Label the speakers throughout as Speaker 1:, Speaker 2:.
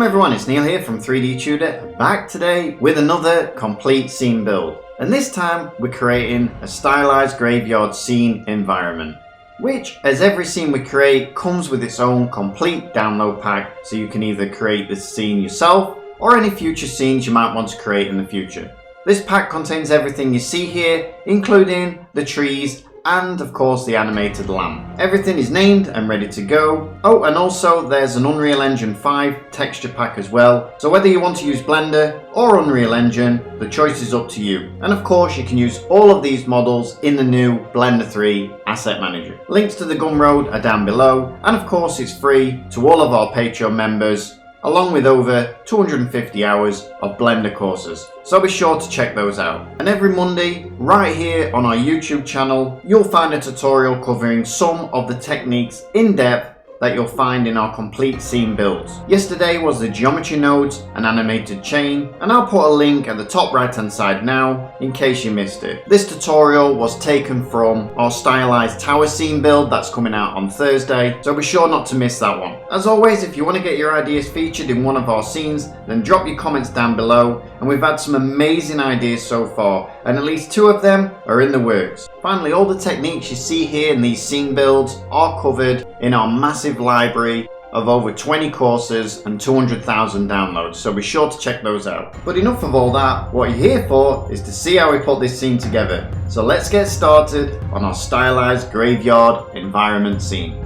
Speaker 1: Welcome everyone, it's Neil here from 3D Tutor, back today with another complete scene build. And this time we're creating a stylized graveyard scene environment, which, as every scene we create, comes with its own complete download pack, so you can either create this scene yourself or any future scenes you might want to create in the future. This pack contains everything you see here, including the trees and of course the animated lamp. Everything is named and ready to go. Oh, and also there's an Unreal Engine 5 texture pack as well. So whether you want to use Blender or Unreal Engine, the choice is up to you. And of course you can use all of these models in the new Blender 3 Asset Manager. Links to the Gumroad are down below, and of course it's free to all of our Patreon members, along with over 250 hours of Blender courses. So be sure to check those out. And every Monday, right here on our YouTube channel, you'll find a tutorial covering some of the techniques in depth that you'll find in our complete scene builds. Yesterday was the geometry nodes and animated chain, and I'll put a link at the top right hand side now in case you missed it. This tutorial was taken from our stylized tower scene build that's coming out on Thursday, so be sure not to miss that one. As always, if you want to get your ideas featured in one of our scenes, then drop your comments down below, and we've had some amazing ideas so far, and at least 2 of them are in the works. Finally, all the techniques you see here in these scene builds are covered in our massive library of over 20 courses and 200,000 downloads, so be sure to check those out. But enough of all that, what you're here for is to see how we put this scene together. So let's get started on our stylized graveyard environment scene.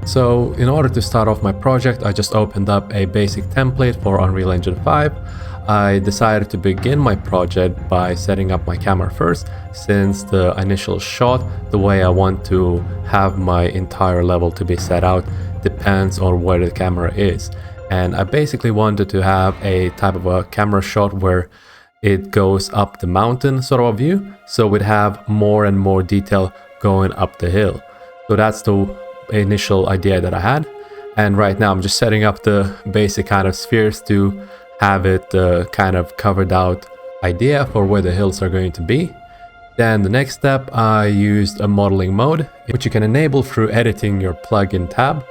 Speaker 2: So in order to start off my project, I just opened up a basic template for Unreal Engine 5. I decided to begin my project by setting up my camera first, since the initial shot, the way I want to have my entire level to be set out, depends on where the camera is. And I basically wanted to have a type of a camera shot where it goes up the mountain sort of a view, so we'd have more and more detail going up the hill. So that's the initial idea that I had, and right now I'm just setting up the basic kind of spheres to have it kind of covered out idea for where the hills are going to be. Then the next step, I used a modeling mode, which you can enable through editing your plugin tab,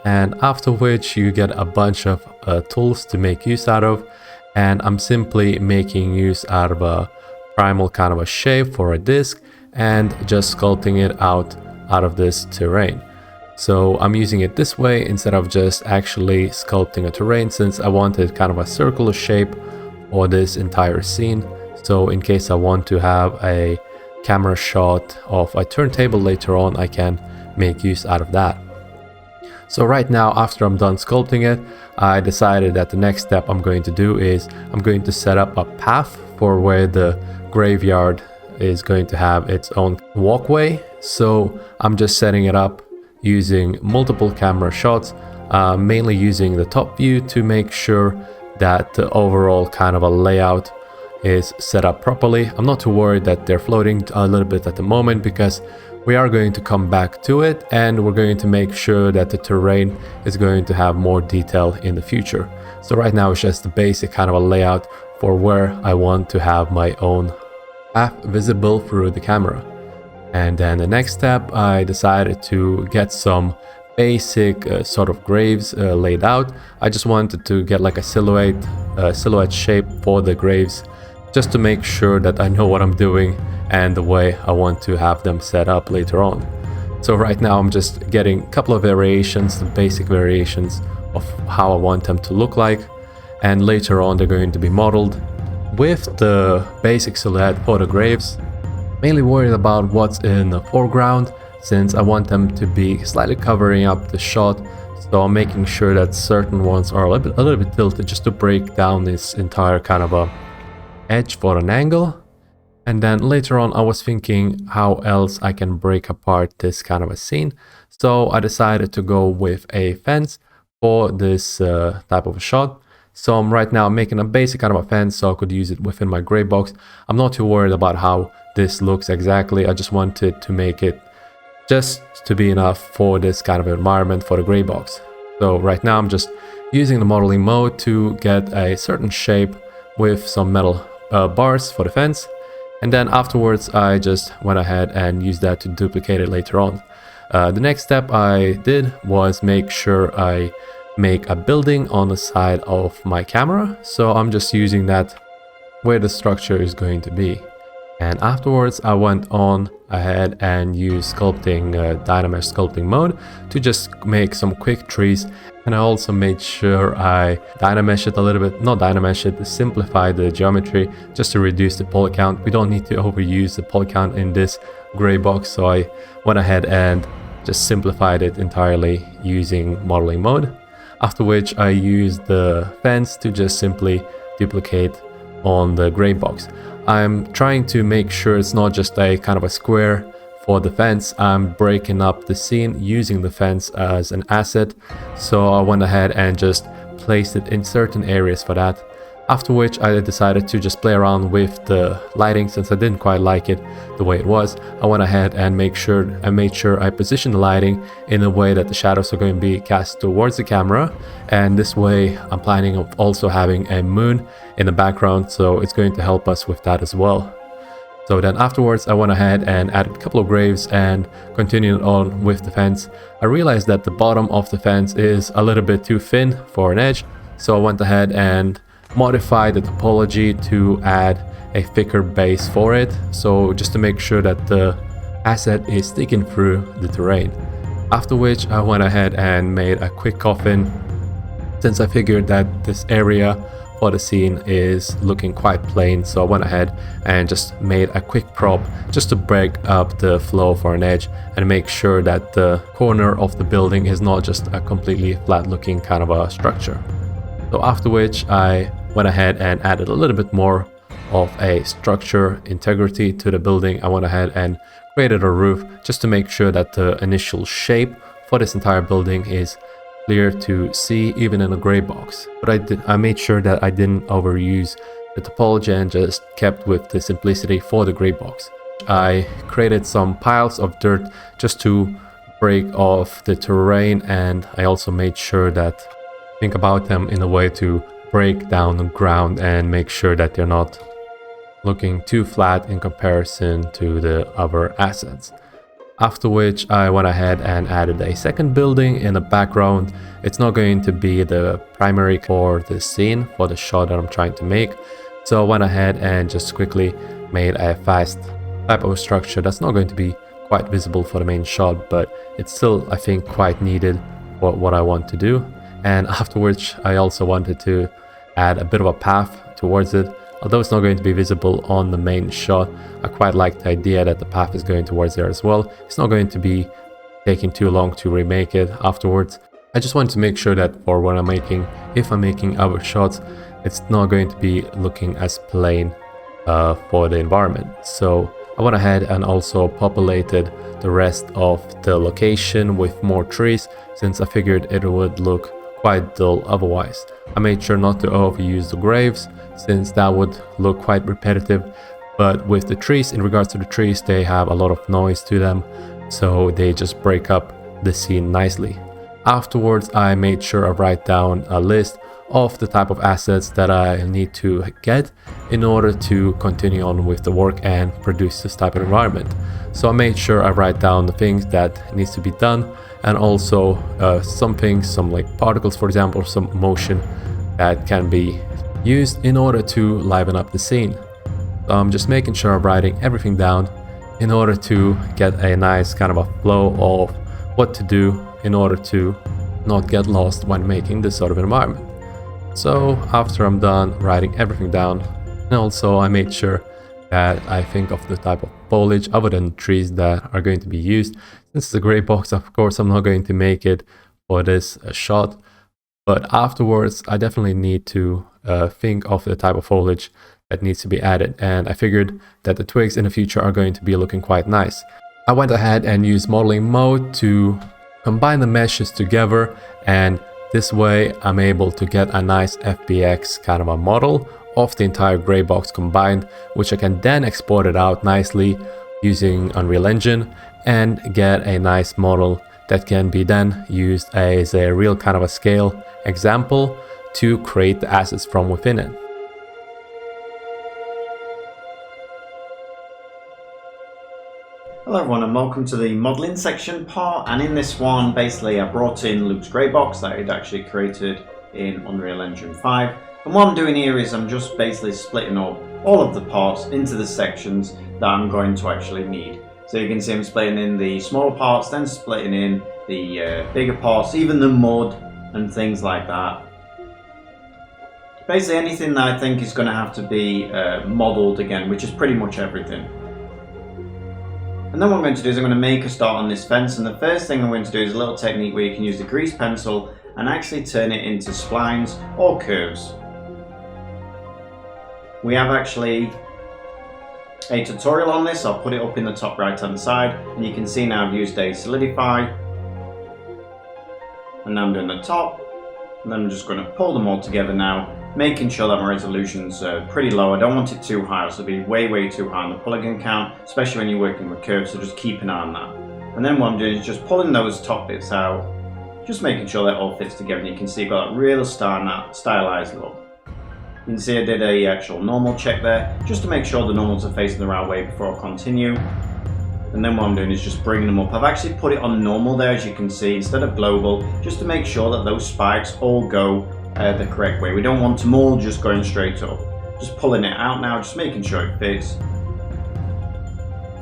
Speaker 2: and after which you get a bunch of tools to make use out of, and I'm simply making use out of a primal kind of a shape for a disk and just sculpting it out of this terrain. So I'm using it this way instead of just actually sculpting a terrain, since I wanted kind of a circular shape for this entire scene. So in case I want to have a camera shot of a turntable later on, I can make use out of that. So right now, after I'm done sculpting it, I decided that the next step I'm going to do is I'm going to set up a path for where the graveyard is going to have its own walkway. So I'm just setting it up using multiple camera shots, mainly using the top view to make sure that the overall kind of a layout is set up properly. I'm not too worried that they're floating a little bit at the moment, because we are going to come back to it and we're going to make sure that the terrain is going to have more detail in the future. So right now it's just the basic kind of a layout for where I want to have my own path visible through the camera. And then the next step, I decided to get some basic sort of graves laid out. I just wanted to get like a silhouette shape for the graves, just to make sure that I know what I'm doing and the way I want to have them set up later on. So right now I'm just getting a couple of variations, the basic variations of how I want them to look like, and later on they're going to be modeled with the basic silhouette for the graves. Mainly worried about what's in the foreground, since I want them to be slightly covering up the shot, so I'm making sure that certain ones are a little bit tilted, just to break down this entire kind of a edge for an angle. And then later on I was thinking how else I can break apart this kind of a scene, so I decided to go with a fence for this type of a shot. So I'm right now making a basic kind of a fence so I could use it within my gray box. I'm not too worried about how this looks exactly. I just wanted to make it just to be enough for this kind of environment for the gray box. So right now I'm just using the modeling mode to get a certain shape with some metal bars for the fence, and then afterwards I just went ahead and used that to duplicate it later on. The next step I did was make sure I make a building on the side of my camera. So I'm just using that where the structure is going to be. And afterwards I went on ahead and used sculpting, Dynamesh sculpting mode to just make some quick trees. And I also made sure I Dynamesh it a little bit, not Dynamesh it, simplify the geometry just to reduce the poly count. We don't need to overuse the poly count in this gray box, so I went ahead and just simplified it entirely using modeling mode. After which I used the fence to just simply duplicate on the gray box. I'm trying to make sure it's not just a kind of a square for the fence. I'm breaking up the scene using the fence as an asset, so I went ahead and just placed it in certain areas for that. After which I decided to just play around with the lighting since I didn't quite like it the way it was. I went ahead and made sure I positioned the lighting in a way that the shadows are going to be cast towards the camera, and this way I'm planning on also having a moon in the background, so it's going to help us with that as well. So then afterwards I went ahead and added a couple of graves and continued on with the fence. I realized that the bottom of the fence is a little bit too thin for an edge, so I went ahead and modified the topology to add a thicker base for it, so just to make sure that the asset is sticking through the terrain. After which I went ahead and made a quick coffin, since I figured that this area for the scene is looking quite plain, so I went ahead and just made a quick prop just to break up the flow for an edge and make sure that the corner of the building is not just a completely flat looking kind of a structure. So after which I went ahead and added a little bit more of a structure integrity to the building. I went ahead and created a roof just to make sure that the initial shape for this entire building is clear to see even in a gray box. But I made sure that I didn't overuse the topology and just kept with the simplicity for the gray box. I created some piles of dirt just to break off the terrain, and I also made sure that think about them in a way to break down the ground and make sure that they're not looking too flat in comparison to the other assets. After which I went ahead and added a second building in the background. It's not going to be the primary for the scene, for the shot that I'm trying to make. So I went ahead and just quickly made a fast type of structure that's not going to be quite visible for the main shot, but it's still, I think, quite needed for what I want to do. And afterwards I also wanted to add a bit of a path towards it. Although it's not going to be visible on the main shot, I quite like the idea that the path is going towards there as well. It's not going to be taking too long to remake it afterwards. I just want to make sure that for what I'm making, if I'm making other shots, it's not going to be looking as plain for the environment. So I went ahead and also populated the rest of the location with more trees, since I figured it would look quite dull otherwise. I made sure not to overuse the graves, since that would look quite repetitive, but with the trees, in regards to the trees, they have a lot of noise to them, so they just break up the scene nicely. Afterwards I made sure I write down a list of the type of assets that I need to get in order to continue on with the work and produce this type of environment. So I made sure I write down the things that needs to be done, and also some things, some like particles for example, some motion that can be used in order to liven up the scene. So I'm just making sure I'm writing everything down in order to get a nice kind of a flow of what to do in order to not get lost when making this sort of environment. So after I'm done writing everything down, and also I made sure that I think of the type of foliage other than trees that are going to be used. Since it's a gray box, of course I'm not going to make it for this shot, but afterwards I definitely need to think of the type of foliage that needs to be added, and I figured that the twigs in the future are going to be looking quite nice. I went ahead and used modeling mode to combine the meshes together, and this way I'm able to get a nice FBX kind of a model of the entire gray box combined, which I can then export it out nicely using Unreal Engine and get a nice model that can be then used as a real kind of a scale example to create the assets from within it.
Speaker 1: Hello everyone and welcome to the modelling section part, and in this one basically I brought in Luke's Greybox that I'd actually created in Unreal Engine 5, and what I'm doing here is I'm just basically splitting up all of the parts into the sections that I'm going to actually need. So you can see I'm splitting in the smaller parts, then splitting in the bigger parts, even the mud and things like that. Basically anything that I think is going to have to be modelled again, which is pretty much everything. And then what I'm going to do is I'm going to make a start on this fence, and the first thing I'm going to do is a little technique where you can use the grease pencil and actually turn it into splines or curves. We have actually a tutorial on this, I'll put it up in the top right hand side, and you can see now I've used a solidify, and now I'm doing the top, and then I'm just going to pull them all together now, making sure that my resolution's pretty low. I don't want it too high, so it'll be way too high on the polygon count, especially when you're working with curves, so just keep an eye on that. And then what I'm doing is just pulling those top bits out, just making sure that all fits together, and you can see I've got that real stylized look. You can see I did a actual normal check there, just to make sure the normals are facing the right way before I continue. And then what I'm doing is just bringing them up. I've actually put it on normal there, as you can see, instead of global, just to make sure that those spikes all go the correct way. We don't want them all just going straight up. Just pulling it out now, just making sure it fits.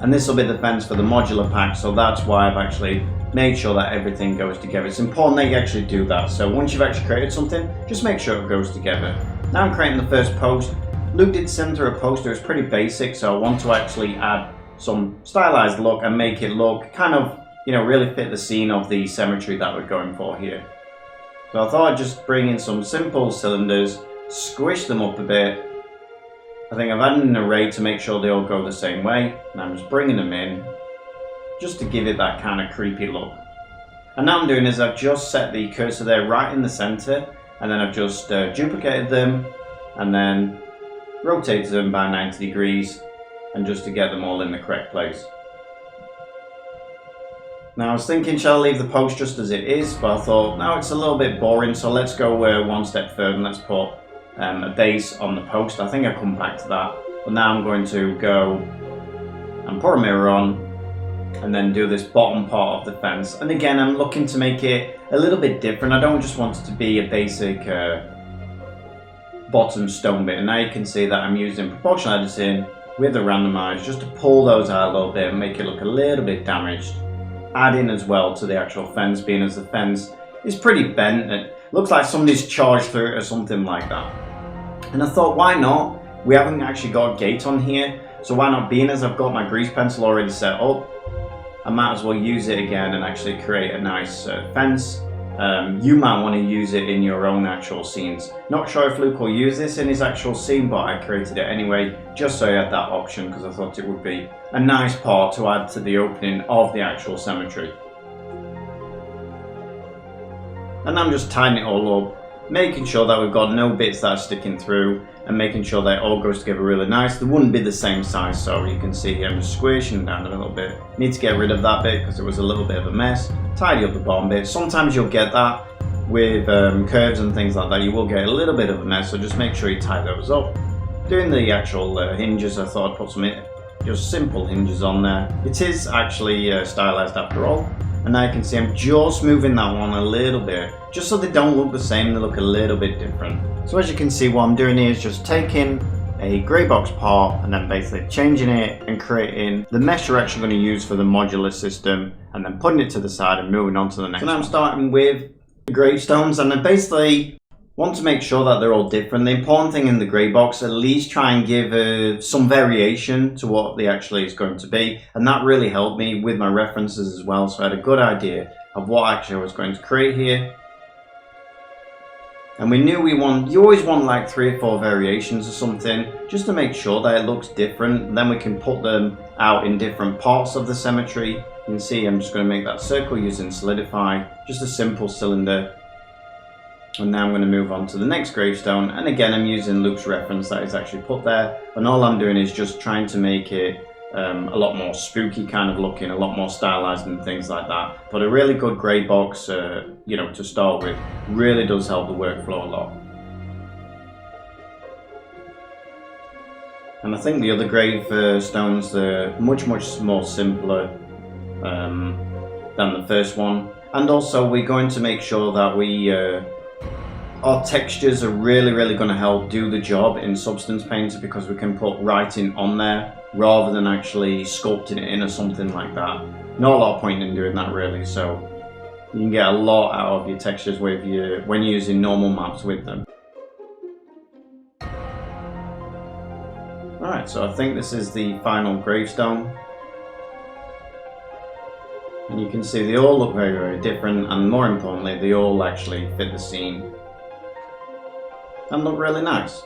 Speaker 1: And this will be the fence for the modular pack, so that's why I've actually made sure that everything goes together. It's important that you actually do that. So once you've actually created something, just make sure it goes together. Now I'm creating the first post. Luke did center a poster, it's pretty basic, so I want to actually add some stylized look and make it look kind of, really fit the scene of the cemetery that we're going for here. So I thought I'd just bring in some simple cylinders, squish them up a bit. I think I've added an array to make sure they all go the same way, and I'm just bringing them in just to give it that kind of creepy look. And now I'm doing is I've just set the cursor there right in the center, and then I've just duplicated them and then rotated them by 90 degrees, and just to get them all in the correct place. Now I was thinking, shall I leave the post just as it is, but I thought, no, it's a little bit boring, so let's go one step further and let's put a base on the post. I think I'll come back to that, but now I'm going to go and put a mirror on and then do this bottom part of the fence. And again, I'm looking to make it a little bit different. I don't just want it to be a basic bottom stone bit, and now you can see that I'm using proportional editing with the randomizer just to pull those out a little bit and make it look a little bit damaged. Adding as well to the actual fence, being as the fence is pretty bent. It looks like somebody's charged through it or something like that. And I thought, why not? We haven't actually got a gate on here, so why not, being as I've got my grease pencil already set up, I might as well use it again and actually create a nice fence. You might want to use it in your own actual scenes. Not sure if Luke will use this in his actual scene, but I created it anyway, just so I had that option, because I thought it would be a nice part to add to the opening of the actual cemetery. And I'm just tying it all up, making sure that we've got no bits that are sticking through, and making sure that it all goes together really nice. They wouldn't be the same size, so you can see here I'm just squishing down a little bit. Need to get rid of that bit because it was a little bit of a mess. Tidy up the bottom bit. Sometimes you'll get that with curves and things like that. You will get a little bit of a mess, so just make sure you tie those up. Doing the actual hinges, I thought I'd put some just simple hinges on there. It is actually stylized after all. And now you can see I'm just moving that one a little bit, just so they don't look the same, they look a little bit different. So as you can see, what I'm doing here is just taking a Greybox part and then basically changing it and creating the mesh we're actually going to use for the modular system, and then putting it to the side and moving on to the next. So now I'm starting with the gravestones, and I basically want to make sure that they're all different. The important thing in the Greybox, at least try and give some variation to what they actually is going to be, and that really helped me with my references as well, so I had a good idea of what actually I was going to create here. And we knew you always want like 3 or 4 variations or something, just to make sure that it looks different, and then we can put them out in different parts of the cemetery. You can see I'm just going to make that circle using solidify, just a simple cylinder. And now I'm going to move on to the next gravestone, and again I'm using Luke's reference that is actually put there, and all I'm doing is just trying to make it a lot more spooky kind of looking, a lot more stylized and things like that. But a really good Greybox, to start with, really does help the workflow a lot. And I think the other gravestones, they're much more simpler. than the first one. And also we're going to make sure that our textures are really going to help do the job in Substance Painter, because we can put writing on there rather than actually sculpting it in or something like that. Not a lot of point in doing that really, so you can get a lot out of your textures when you're using normal maps with them. Alright, so I think this is the final gravestone. And you can see they all look very different, and more importantly, they all actually fit the scene and look really nice.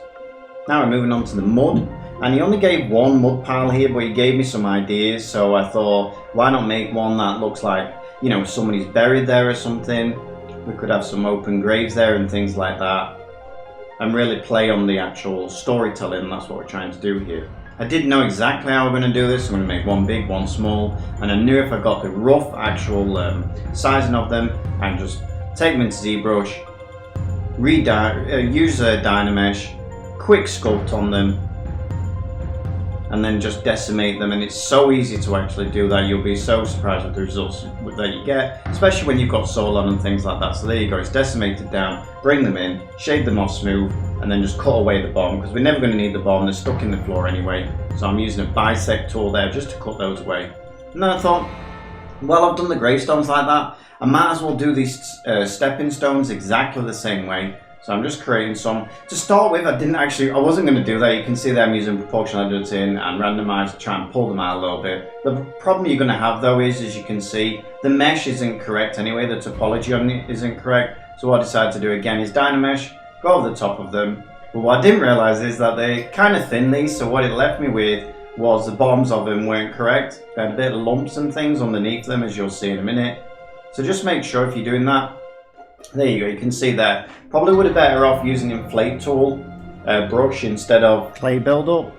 Speaker 1: Now we're moving on to the mud, and he only gave one mud pile here, but he gave me some ideas, so I thought, why not make one that looks like, you know, somebody's buried there or something. We could have some open graves there and things like that, and really play on the actual storytelling. That's what we're trying to do here. I didn't know exactly how we're going to do this. I'm going to make one big, one small, and I knew if I got the rough actual sizing of them, and just take them into Zbrush, use a Dynamesh, quick sculpt on them, and then just decimate them. And it's so easy to actually do that. You'll be so surprised with the results that you get, especially when you've got Solon and things like that. So there you go, it's decimated down, bring them in, shade them off smooth, and then just cut away the bottom, because we're never going to need the bottom, they're stuck in the floor anyway. So I'm using a bisect tool there just to cut those away. And then I thought, well, I've done the gravestones like that, I might as well do these stepping stones exactly the same way. So I'm just creating some. To start with, I wasn't going to do that. You can see that I'm using proportional editing and randomize to try and pull them out a little bit. The problem you're going to have though is, as you can see, the mesh isn't correct anyway, the topology on it isn't correct. So what I decided to do again is Dynamesh, go over the top of them. But what I didn't realize is that they're kind of thin, these, so what it left me with was the bottoms of them weren't correct. They had a bit of lumps and things underneath them, as you'll see in a minute. So just make sure if you're doing that. There you go, you can see there. Probably would have better off using inflate tool brush instead of clay buildup.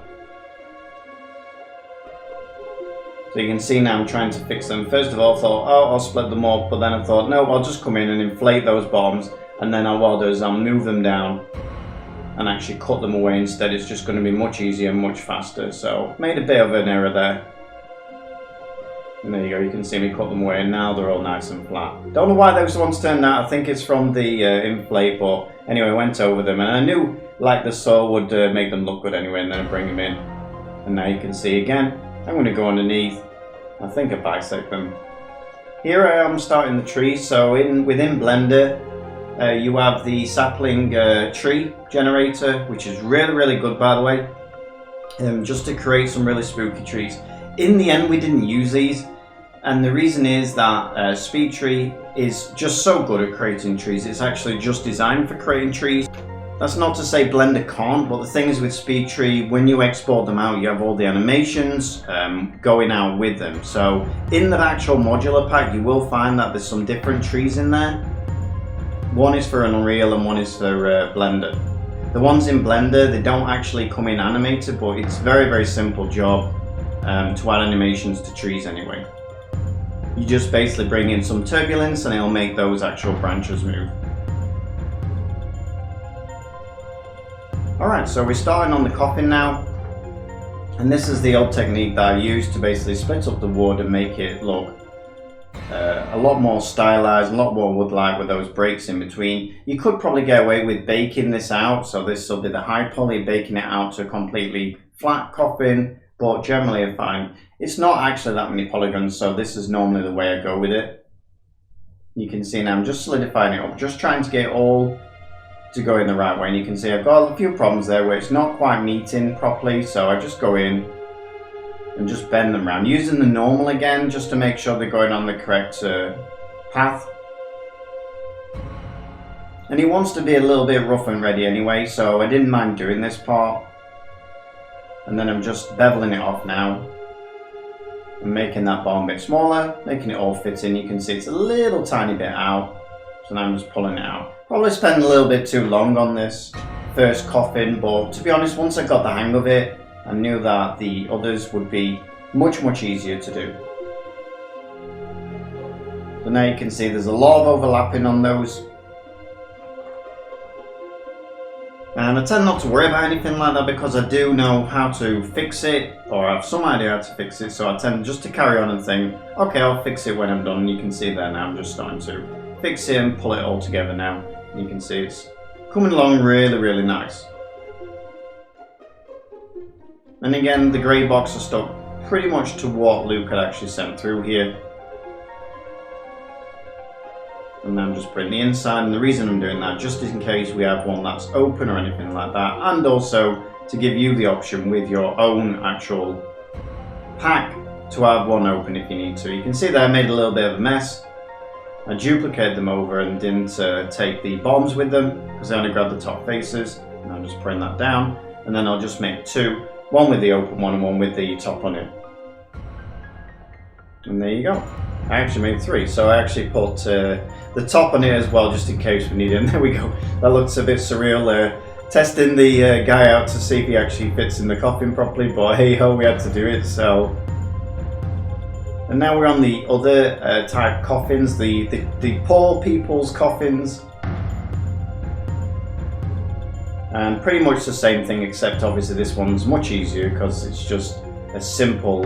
Speaker 1: So you can see now I'm trying to fix them. First of all I thought, oh, I'll split them up, but then I thought, no, I'll just come in and inflate those bottoms, and then what I'll do is I'll move them down and actually cut them away instead. It's just going to be much easier and much faster. So made a bit of an error there. And there you go, you can see me cut them away, and now they're all nice and flat. Don't know why those ones turned out. I think it's from the inflate, but anyway, I went over them, and I knew like the soul would make them look good anyway, and then I bring them in. And now you can see again, I'm going to go underneath. I think I bisect them. Here I am starting the tree. So within Blender, you have the sapling tree generator, which is really good, by the way, just to create some really spooky trees. In the end, we didn't use these, and the reason is that Speed Tree is just so good at creating trees. It's actually just designed for creating trees. That's not to say Blender can't, but the thing is with Speed Tree, when you export them out, you have all the animations going out with them. So in the actual modular pack, you will find that there's some different trees in there. One is for Unreal and one is for Blender. The ones in Blender, they don't actually come in animated, but it's very simple job to add animations to trees anyway. You just basically bring in some turbulence and it'll make those actual branches move. Alright, so we're starting on the coffin now. And this is the old technique that I used to basically split up the wood and make it look a lot more stylized, a lot more wood-like with those breaks in between. You could probably get away with baking this out, so this will be the high poly, baking it out to a completely flat coffin, but generally I find it's not actually that many polygons, so this is normally the way I go with it. You can see now I'm just solidifying it up, just trying to get it all to go in the right way, and you can see I've got a few problems there where it's not quite meeting properly, so I just go in and just bend them around, using the normal again just to make sure they're going on the correct path. And he wants to be a little bit rough and ready anyway, so I didn't mind doing this part. And then I'm just beveling it off now and making that bottom a bit smaller, making it all fit in. You can see it's a little tiny bit out, so now I'm just pulling it out. Probably spent a little bit too long on this first coffin, but to be honest, once I got the hang of it, I knew that the others would be much easier to do. So now you can see there's a lot of overlapping on those. And I tend not to worry about anything like that because I do know how to fix it, or I have some idea how to fix it, so I tend just to carry on and think, okay, I'll fix it when I'm done. You can see there now I'm just starting to fix it and pull it all together now. You can see it's coming along really, really nice. And again, the grey box are stuck pretty much to what Luke had actually sent through here. And I'm just putting the inside, and the reason I'm doing that, just in case we have one that's open or anything like that, and also to give you the option with your own actual pack to have one open if you need to. You can see that I made a little bit of a mess. I duplicated them over and didn't take the bottoms with them because I only grabbed the top faces, and I'm just putting that down, and then I'll just make two, one with the open one and one with the top on it. And there you go. I actually made three, so I actually put the top on it as well, just in case we need it. And there we go. That looks a bit surreal. Testing the guy out to see if he actually fits in the coffin properly, but hey ho, we had to do it. So, and now we're on the other type coffins, the poor people's coffins, and pretty much the same thing, except obviously this one's much easier because it's just a simple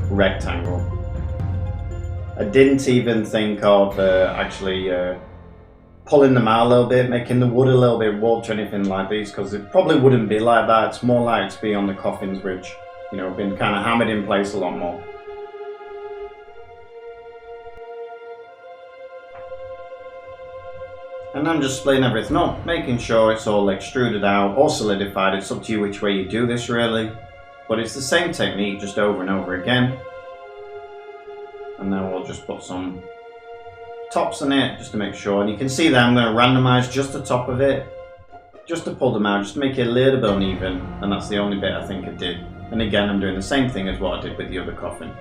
Speaker 1: rectangle. I didn't even think of actually pulling them out a little bit, making the wood a little bit warped or anything like these, because it probably wouldn't be like that. It's more like to be on the coffins, which, you know, have been kind of hammered in place a lot more. And I'm just splitting everything up, making sure it's all extruded out or solidified. It's up to you which way you do this really, but it's the same technique just over and over again. And then we'll just put some tops on it just to make sure. And you can see that I'm going to randomize just the top of it, just to pull them out, just to make it a little bit uneven. And that's the only bit I think it did. And again, I'm doing the same thing as what I did with the other coffin.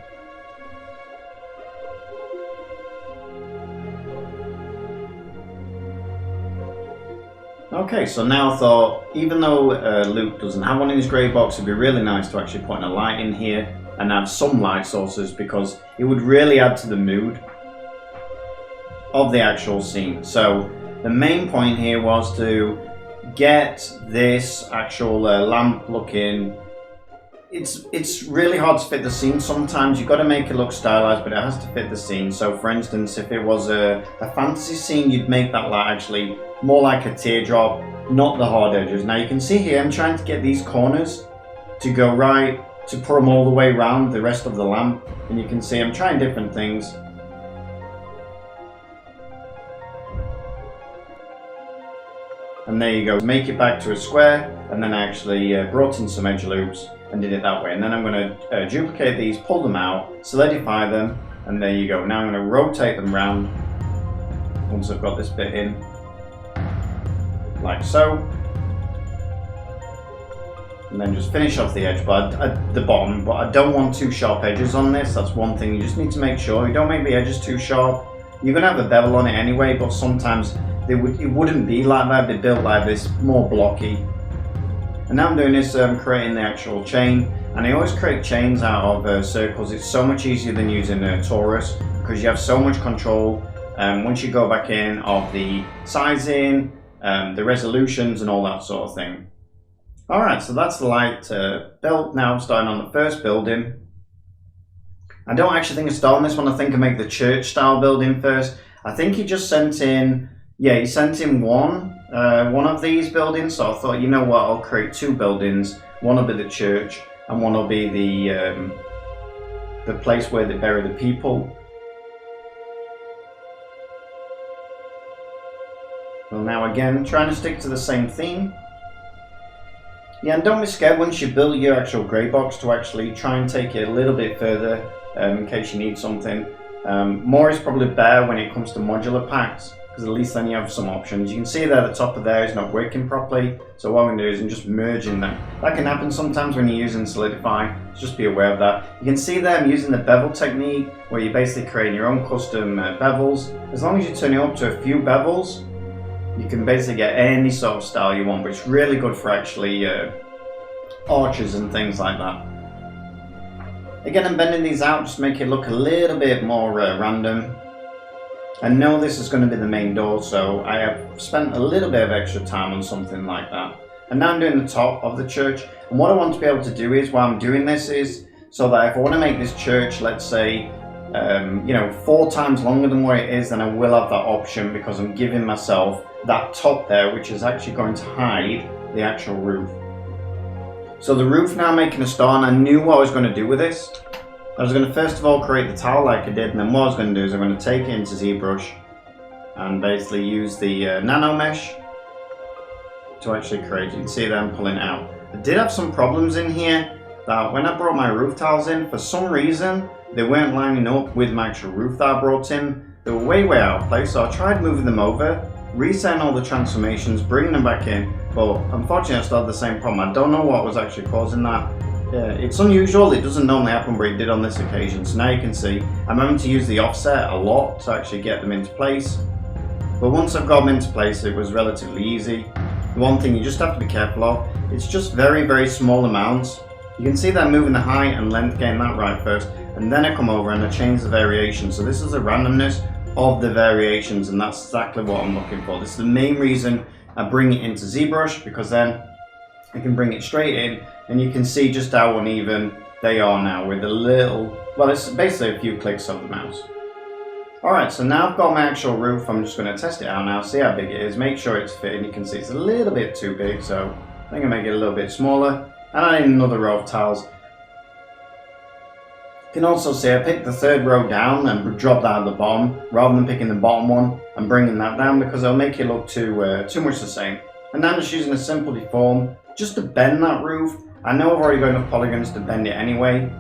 Speaker 1: Okay, so now I thought, even though Luke doesn't have one in his grey box, it'd be really nice to actually put in a light in here and have some light sources, because it would really add to the mood of the actual scene. So the main point here was to get this actual lamp looking. It's really hard to fit the scene. Sometimes you've got to make it look stylized, but it has to fit the scene. So for instance, if it was a fantasy scene, you'd make that light actually more like a teardrop, not the hard edges. Now you can see here I'm trying to get these corners to go right, to put them all the way around the rest of the lamp, and you can see I'm trying different things. And there you go, make it back to a square, and then I actually brought in some edge loops and did it that way. And then I'm going to duplicate these, pull them out, solidify them, and there you go. Now I'm going to rotate them round once I've got this bit in, like so. And then just finish off the edge, but at the bottom, but I don't want too sharp edges on this. That's one thing you just need to make sure. You don't make the edges too sharp. You're gonna have a bevel on it anyway, but sometimes it wouldn't be like that. It'd be built like this, more blocky. And now I'm doing this, creating the actual chain. And I always create chains out of circles. It's so much easier than using a torus, because you have so much control once you go back in of the sizing, the resolutions and all that sort of thing. Alright, so that's the light built. Now I'm starting on the first building. I don't actually think I start on this one. I think I make the church style building first. I think he just sent in, yeah, he sent in one of these buildings. So I thought, you know what, I'll create two buildings. One will be the church and one will be the place where they bury the people. Well, now again, trying to stick to the same theme. Yeah, and don't be scared once you build your actual grey box to actually try and take it a little bit further in case you need something. More is probably better when it comes to modular packs, because at least then you have some options. You can see there the top of there is not working properly, so what I'm going to do is I'm just merging them. That can happen sometimes when you're using Solidify, so just be aware of that. You can see there I'm using the bevel technique, where you're basically creating your own custom bevels. As long as you turn it up to a few bevels, you can basically get any sort of style you want, but it's really good for actually arches and things like that. Again, I'm bending these out just to make it look a little bit more random. I know this is going to be the main door, so I have spent a little bit of extra time on something like that. And now I'm doing the top of the church. And what I want to be able to do is, while I'm doing this, is so that if I want to make this church, let's say, 4 times longer than what it is, then I will have that option, because I'm giving myself that top there, which is actually going to hide the actual roof. So the roof now making a star, and I knew what I was going to do with this. I was going to first of all create the tile like I did, and then what I was going to do is I'm going to take it into Zbrush and basically use the nano mesh to actually create. You can see that I'm pulling it out. I did have some problems in here that when I brought my roof tiles in, for some reason they weren't lining up with my actual roof that I brought in. They were way out of place, so I tried moving them over, resetting all the transformations, bringing them back in, but unfortunately I still had the same problem. I don't know what was actually causing that. It's unusual, it doesn't normally happen, but it did on this occasion. So now you can see I'm having to use the offset a lot to actually get them into place. But once I've got them into place, it was relatively easy. The one thing you just have to be careful of, it's just very, very small amounts. You can see that I'm moving the height and length, getting that right first, and then I come over and I change the variation. So this is the randomness of the variations, and that's exactly what I'm looking for. This is the main reason I bring it into Zbrush, because then I can bring it straight in and you can see just how uneven they are now with a little, well, it's basically a few clicks of the mouse. Alright, so now I've got my actual roof. I'm just going to test it out now, see how big it is, make sure it's fitting. You can see it's a little bit too big, so I think I'll make it a little bit smaller. And I need another row of tiles. You can also see I picked the third row down and dropped that at the bottom, rather than picking the bottom one and bringing that down, because it'll make it look too much the same. And now I'm just using a simple deform just to bend that roof. I know I've already got enough polygons to bend it anyway,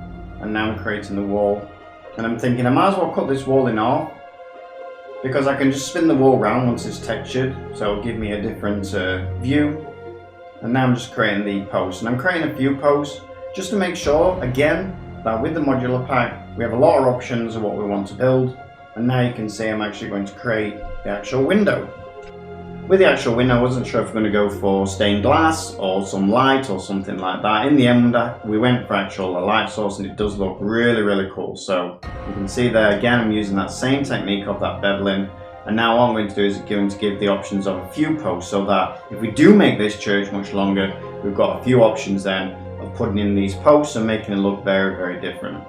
Speaker 1: and now I'm creating the wall. And I'm thinking I might as well cut this wall in half, because I can just spin the wall around once it's textured, so it'll give me a different view. And now I'm just creating the posts, and I'm creating a few posts just to make sure, again, that with the modular pack we have a lot of options of what we want to build. And now you can see I'm actually going to create the actual window. With the actual window, I wasn't sure if we're going to go for stained glass or some light or something like that. In the end, we went for actual light source, and it does look really, really cool. So you can see there, again, I'm using that same technique of that beveling. And now all I'm going to do is going to give the options of a few posts, so that if we do make this church much longer, we've got a few options then of putting in these posts and making it look very, very different.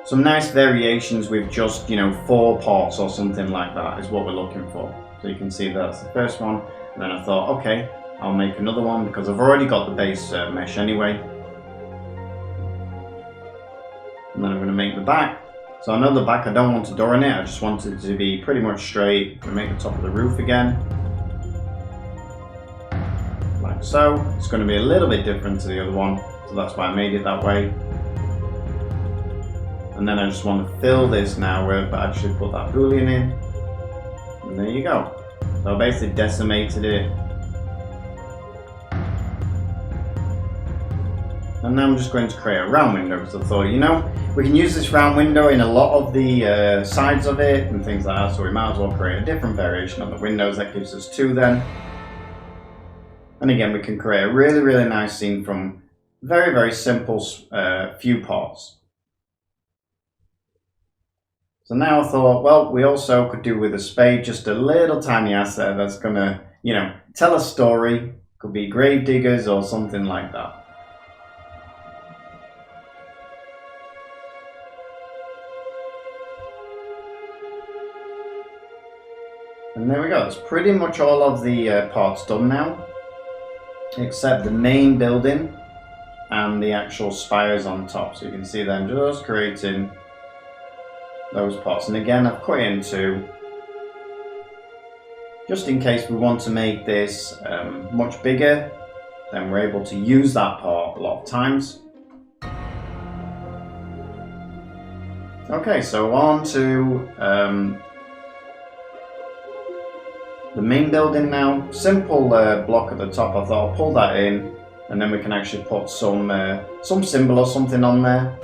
Speaker 1: Some nice variations with just, 4 parts or something like that is what we're looking for. So you can see that's the first one, and then I thought, okay, I'll make another one because I've already got the base mesh anyway. And then I'm going to make the back. So I know the back, I don't want a door in it, I just want it to be pretty much straight. I'm going to make the top of the roof again, like so. It's going to be a little bit different to the other one, so that's why I made it that way. And then I just want to fill this now where I actually put that boolean in. And there you go. So I basically decimated it. And now I'm just going to create a round window, because I thought, we can use this round window in a lot of the sides of it and things like that, so we might as well create a different variation on the windows. That gives us 2 then. And again, we can create a really, really nice scene from very, very simple few parts. So now I thought, well, we also could do with a spade just a little tiny asset that's going to, tell a story. Could be grave diggers or something like that. And there we go, that's pretty much all of the parts done now, except the main building and the actual spires on top. So you can see them just creating those parts. And again, I've cut it into, just in case we want to make this much bigger, then we're able to use that part a lot of times. Okay, so on to the main building now. Simple block at the top. I thought I'll pull that in, and then we can actually put some symbol or something on there.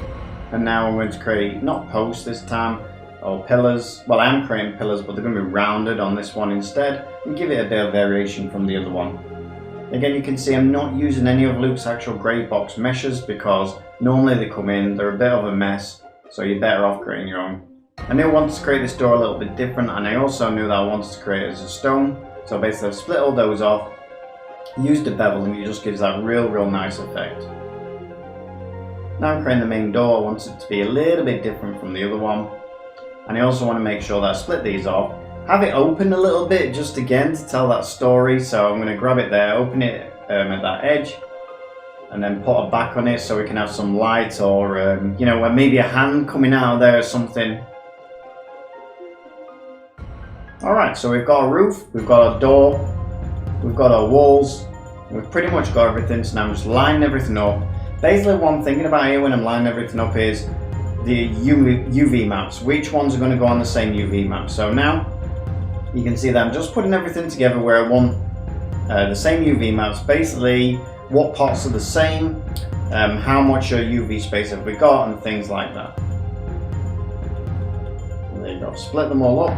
Speaker 1: And now I'm going to create, not posts this time, or pillars. Well, I am creating pillars, but they're going to be rounded on this one instead, and give it a bit of variation from the other one. Again, you can see I'm not using any of Luke's actual greybox meshes, because normally they come in, they're a bit of a mess, so you're better off creating your own. I knew I wanted to create this door a little bit different, and I also knew that I wanted to create it as a stone. So basically I've split all those off, use the bevel and it just gives that real nice effect. Now I'm creating the main door. I want it to be a little bit different from the other one. And I also want to make sure that I split these off. Have it open a little bit just again to tell that story. So I'm going to grab it there, open it at that edge, and then put a back on it so we can have some light or, you know, maybe a hand coming out of there or something. Alright, so we've got a roof, we've got a door, we've got our walls, we've pretty much got everything, so now I'm just lining everything up. Basically what I'm thinking about here when I'm lining everything up is the UV maps, which ones are going to go on the same UV map. So now you can see that I'm just putting everything together where I want the same UV maps, basically what parts are the same, how much UV space have we got and things like that. And there you go, split them all up.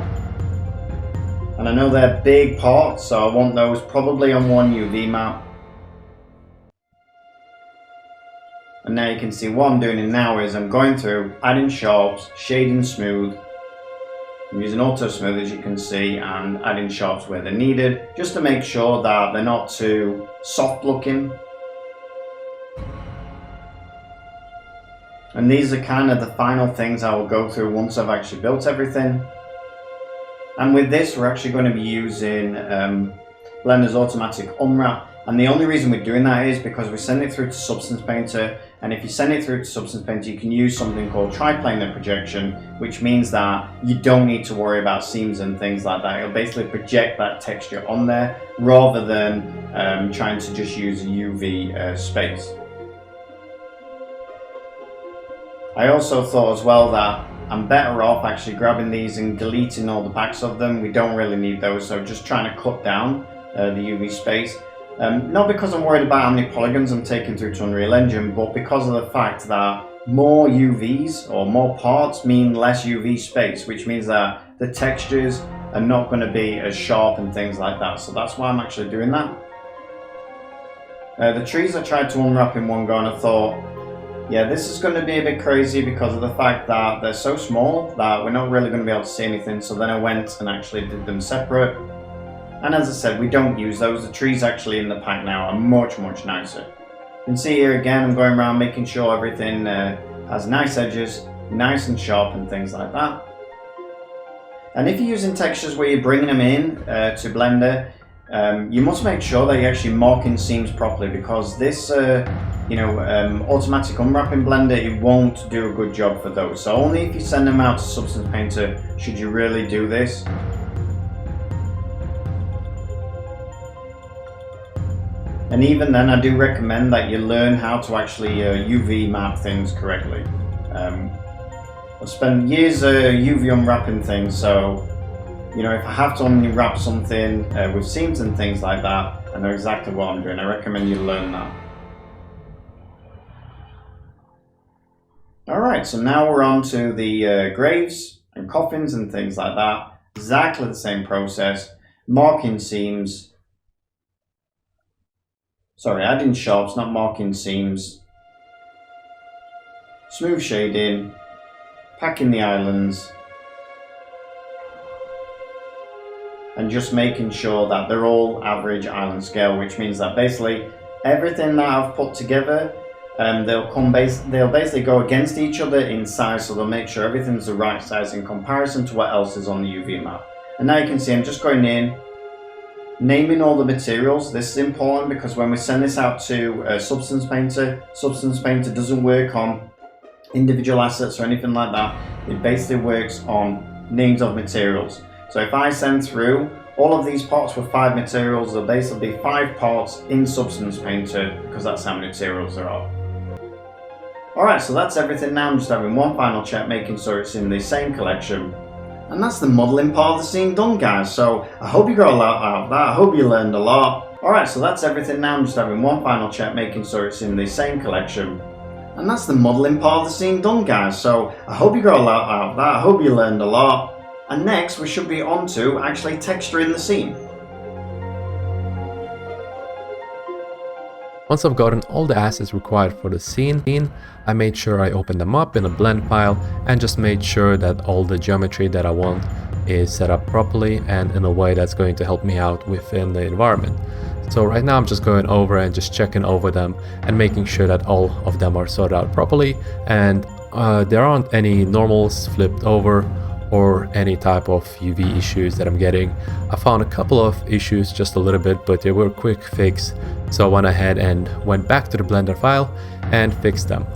Speaker 1: And I know they're big parts, so I want those probably on one UV map. And now you can see what I'm doing now is I'm going through, adding sharps, shading smooth. I'm using auto smooth as you can see, and adding sharps where they're needed, just to make sure that they're not too soft looking. And these are kind of the final things I will go through once I've actually built everything. And with this, we're actually going to be using Blender's automatic unwrap. And the only reason we're doing that is because we send it through to Substance Painter. And if you send it through to Substance Painter, you can use something called triplanar projection, which means that you don't need to worry about seams and things like that. It'll basically project that texture on there rather than trying to just use UV space. I also thought as well that I'm better off actually grabbing these and deleting all the backs of them. We don't really need those, so just trying to cut down the UV space. Not because I'm worried about how many polygons I'm taking through to Unreal Engine, but because of the fact that more UVs or more parts mean less UV space, which means that the textures are not going to be as sharp and things like that. So that's why I'm actually doing that. The trees I tried to unwrap in one go and I thought, yeah, this is going to be a bit crazy because of the fact that they're so small that we're not really going to be able to see anything. So then I went and actually did them separate. And as I said, we don't use those. The trees actually in the pack now are much nicer. You can see here again, I'm going around making sure everything has nice edges, nice and sharp and things like that. And if you're using textures where you're bringing them in to Blender, you must make sure that you're actually marking seams properly, because this automatic unwrapping Blender, it won't do a good job for those. So only if you send them out to Substance Painter should you really do this. And even then, I do recommend that you learn how to actually UV map things correctly. I've spent years UV unwrapping things, so you know, if I have to unwrap something with seams and things like that, I know exactly what I'm doing. I recommend you learn that. Alright, so now we're on to the graves and coffins and things like that. Exactly the same process. Marking seams. Sorry, adding sharps, not marking seams. Smooth shading. Packing the islands. And just making sure that they're all average island scale, which means that basically everything that I've put together, they'll basically go against each other in size, so they'll make sure everything's the right size in comparison to what else is on the UV map. And now you can see I'm just going in, naming all the materials. This is important because when we send this out to Substance Painter doesn't work on individual assets or anything like that. It basically works on names of materials. So if I send through all of these parts with 5 materials, there'll basically be 5 parts in Substance Painter because that's how many materials there are. Alright, so that's everything now. I'm just having one final check, making sure it's in the same collection. And that's the modelling part of the scene done, guys. So I hope you got a lot out of that. I hope you learned a lot. Alright, so that's everything now. I'm just having one final check, making sure it's in the same collection. And that's the modelling part of the scene done, guys. So I hope you got a lot out of that. I hope you learned a lot. And next we should be on to actually texturing the scene.
Speaker 2: Once I've gotten all the assets required for the scene, I made sure I opened them up in a blend file and just made sure that all the geometry that I want is set up properly and in a way that's going to help me out within the environment. So right now I'm just going over and just checking over them and making sure that all of them are sorted out properly, and there aren't any normals flipped over or any type of UV issues that I'm getting. I found a couple of issues, just a little bit, but they were quick fix. So I went ahead and went back to the Blender file and fixed them.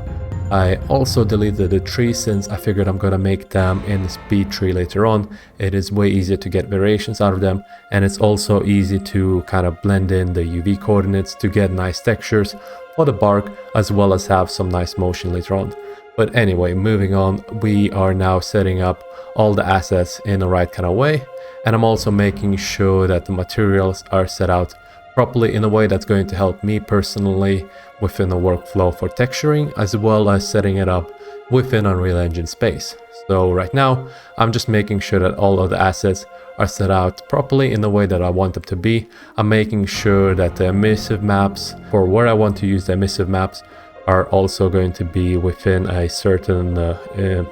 Speaker 2: I also deleted the trees since I figured I'm gonna make them in speed tree later on. It is way easier to get variations out of them, and it's also easy to kind of blend in the UV coordinates to get nice textures for the bark, as well as have some nice motion later on. But anyway, moving on, we are now setting up all the assets in the right kind of way, and I'm also making sure that the materials are set out properly in a way that's going to help me personally within the workflow for texturing, as well as setting it up within Unreal Engine space. So right now I'm just making sure that all of the assets are set out properly in the way that I want them to be. I'm making sure that the emissive maps, for where I want to use the emissive maps, are also going to be within a certain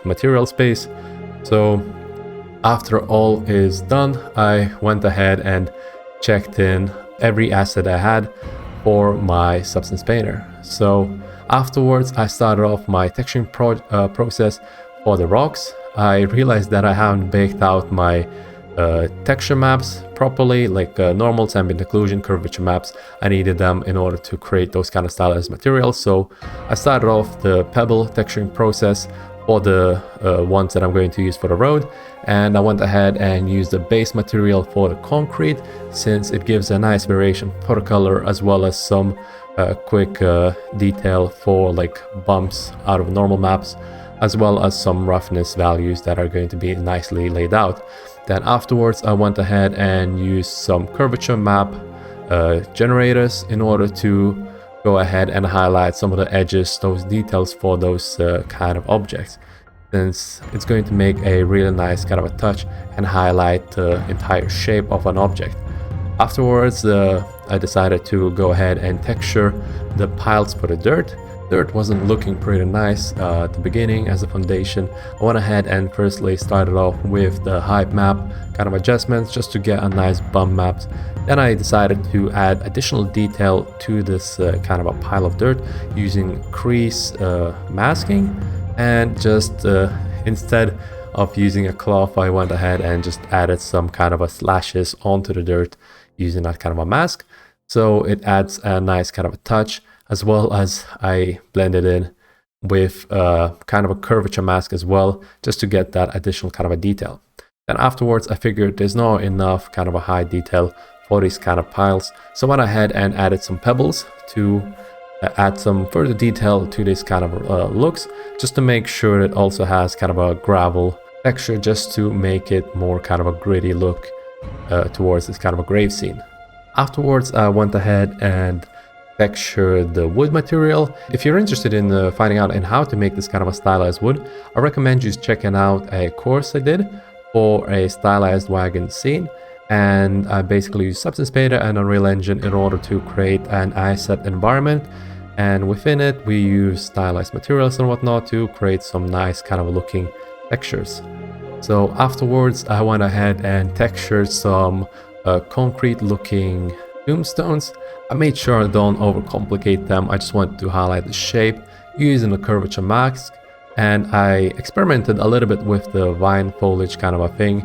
Speaker 2: material space. So after all is done, I went ahead and checked in every asset I had for my substance painter. So afterwards I started off my texturing process for the rocks. I realized that I haven't baked out my texture maps properly, like normals, ambient occlusion, curvature maps. I needed them in order to create those kind of stylized materials. So I started off the pebble texturing process for the ones that I'm going to use for the road, and I went ahead and used the base material for the concrete, since it gives a nice variation for the color, as well as some quick detail for like bumps out of normal maps, as well as some roughness values that are going to be nicely laid out. Then afterwards I went ahead and used some curvature map generators in order to go ahead and highlight some of the edges, those details for those kind of objects, since it's going to make a really nice kind of a touch and highlight the entire shape of an object. Afterwards I decided to go ahead and texture the piles for the dirt. Dirt wasn't looking pretty nice at the beginning as a foundation. I went ahead and firstly started off with the height map kind of adjustments just to get a nice bump maps. Then I decided to add additional detail to this kind of a pile of dirt using crease masking, and just instead of using a cloth, I went ahead and just added some kind of a slashes onto the dirt using that kind of a mask. So it adds a nice kind of a touch, as well as I blended in with kind of a curvature mask as well, just to get that additional kind of a detail. Then afterwards I figured there's not enough kind of a high detail for these kind of piles, so I went ahead and added some pebbles to add some further detail to this kind of looks, just to make sure it also has kind of a gravel texture, just to make it more kind of a gritty look towards this kind of a grave scene. Afterwards I went ahead and textured the wood material. If you're interested in finding out in how to make this kind of a stylized wood, I recommend you checking out a course I did for a stylized wagon scene, and I basically used Substance Painter and Unreal Engine in order to create an asset environment, and within it we use stylized materials and whatnot to create some nice kind of looking textures. So afterwards I went ahead and textured some concrete looking tombstones. I made sure I don't overcomplicate them. I just wanted to highlight the shape using the curvature mask, and I experimented a little bit with the vine foliage kind of a thing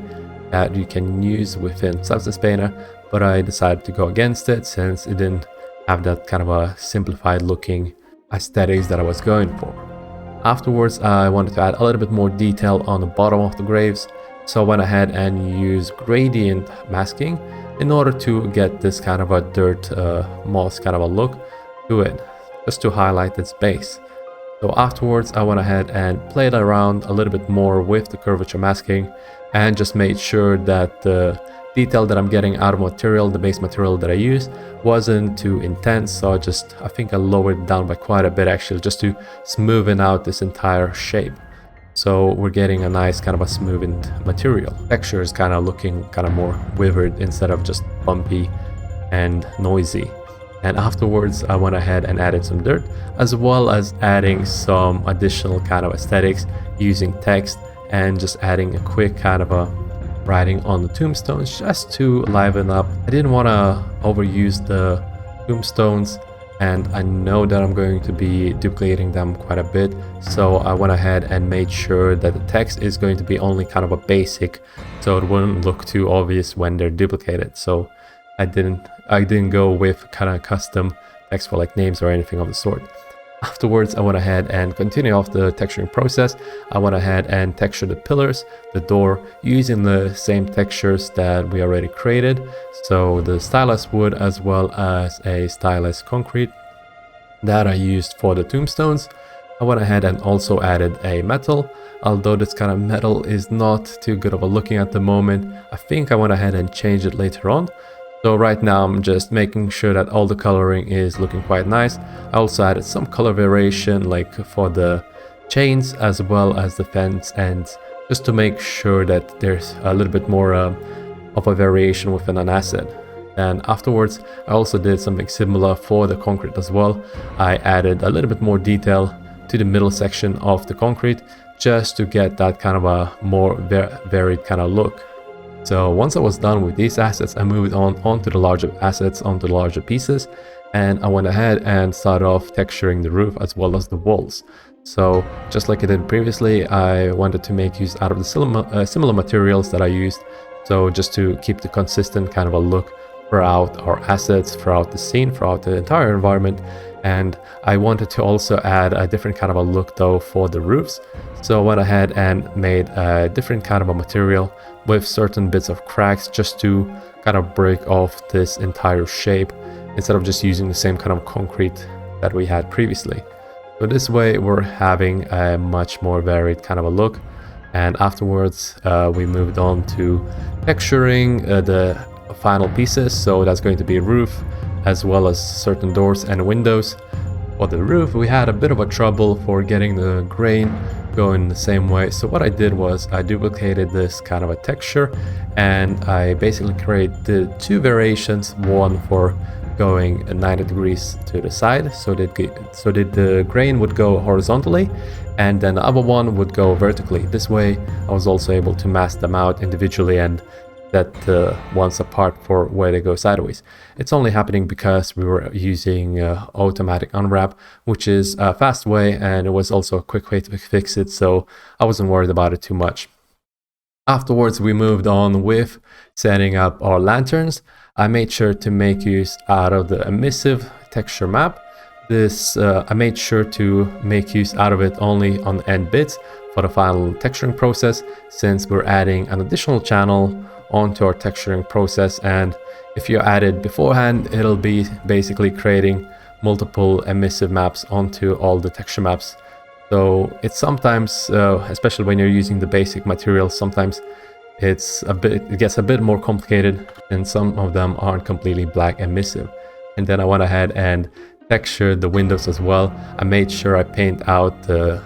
Speaker 2: that you can use within Substance Painter, but I decided to go against it since it didn't have that kind of a simplified looking aesthetics that I was going for. Afterwards I wanted to add a little bit more detail on the bottom of the graves, so I went ahead and used gradient masking in order to get this kind of a dirt moss kind of a look to it, just to highlight its base. So afterwards I went ahead and played around a little bit more with the curvature masking, and just made sure that the detail that I'm getting out of material, the base material that I used, wasn't too intense. So I think I lowered it down by quite a bit actually, just to smoothen out this entire shape. So we're getting a nice kind of a smoothened material. Texture is kind of looking kind of more withered instead of just bumpy and noisy. And afterwards I went ahead and added some dirt, as well as adding some additional kind of aesthetics using text, and just adding a quick kind of a writing on the tombstones just to liven up. I didn't want to overuse the tombstones, and I know that I'm going to be duplicating them quite a bit, so I went ahead and made sure that the text is going to be only kind of a basic, so it wouldn't look too obvious when they're duplicated. So I didn't go with kind of custom text for like names or anything of the sort. Afterwards, I went ahead and continued off the texturing process. I went ahead and textured the pillars, the door, using the same textures that we already created. So the stylized wood as well as a stylized concrete that I used for the tombstones. I went ahead and also added a metal, although this kind of metal is not too good of a looking at the moment. I think I went ahead and changed it later on. So right now I'm just making sure that all the coloring is looking quite nice. I also added some color variation like for the chains as well as the fence ends, just to make sure that there's a little bit more of a variation within an asset. And afterwards I also did something similar for the concrete as well. I added a little bit more detail to the middle section of the concrete just to get that kind of a more varied kind of look. So once I was done with these assets, I moved onto the larger assets, onto the larger pieces, and I went ahead and started off texturing the roof as well as the walls. So just like I did previously, I wanted to make use out of the similar materials that I used, so just to keep the consistent kind of a look throughout our assets, throughout the scene, throughout the entire environment. And I wanted to also add a different kind of a look though for the roofs. So I went ahead and made a different kind of a material with certain bits of cracks just to kind of break off this entire shape instead of just using the same kind of concrete that we had previously. So this way we're having a much more varied kind of a look. And afterwards we moved on to texturing the final pieces. So that's going to be a roof as well as certain doors and windows. For the roof, we had a bit of a trouble for getting the grain going the same way. So what I did was I duplicated this kind of a texture, and I basically created two variations, one for going 90 degrees to the side, so that the grain would go horizontally, and then the other one would go vertically. This way I was also able to mask them out individually and set the ones apart for where they go sideways. It's only happening because we were using automatic unwrap, which is a fast way, and it was also a quick way to fix it, so I wasn't worried about it too much. Afterwards we moved on with setting up our lanterns. I made sure to make use out of the emissive texture map. This I made sure to make use out of it only on the end bits for the final texturing process, since we're adding an additional channel onto our texturing process, and if you add it beforehand, it'll be basically creating multiple emissive maps onto all the texture maps. So it's sometimes, especially when you're using the basic materials, sometimes it gets a bit more complicated, and some of them aren't completely black emissive. And then I went ahead and textured the windows as well. I made sure I paint out the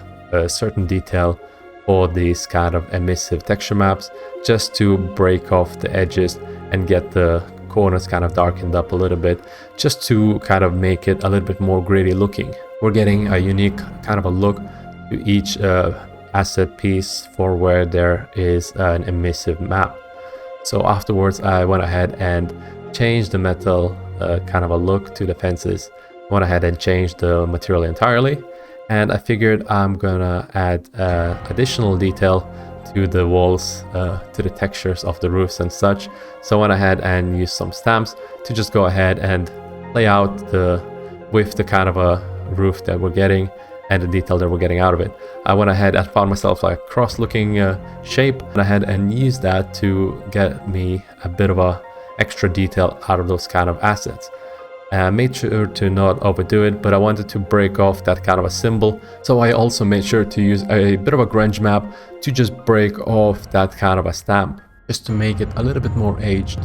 Speaker 2: certain detail for these kind of emissive texture maps, just to break off the edges and get the corners kind of darkened up a little bit, just to kind of make it a little bit more gritty looking. We're getting a unique kind of a look to each asset piece for where there is an emissive map. So afterwards I went ahead and changed the metal kind of a look to the fences. I went ahead and changed the material entirely, and I figured I'm gonna add additional detail to the walls, to the textures of the roofs and such. So I went ahead and used some stamps to just go ahead and lay out with the kind of a roof that we're getting and the detail that we're getting out of it. I went ahead and found myself like a cross-looking shape, and I had and used that to get me a bit of a extra detail out of those kind of assets. I made sure to not overdo it, but I wanted to break off that kind of a symbol. So I also made sure to use a bit of a grunge map to just break off that kind of a stamp, just to make it a little bit more aged.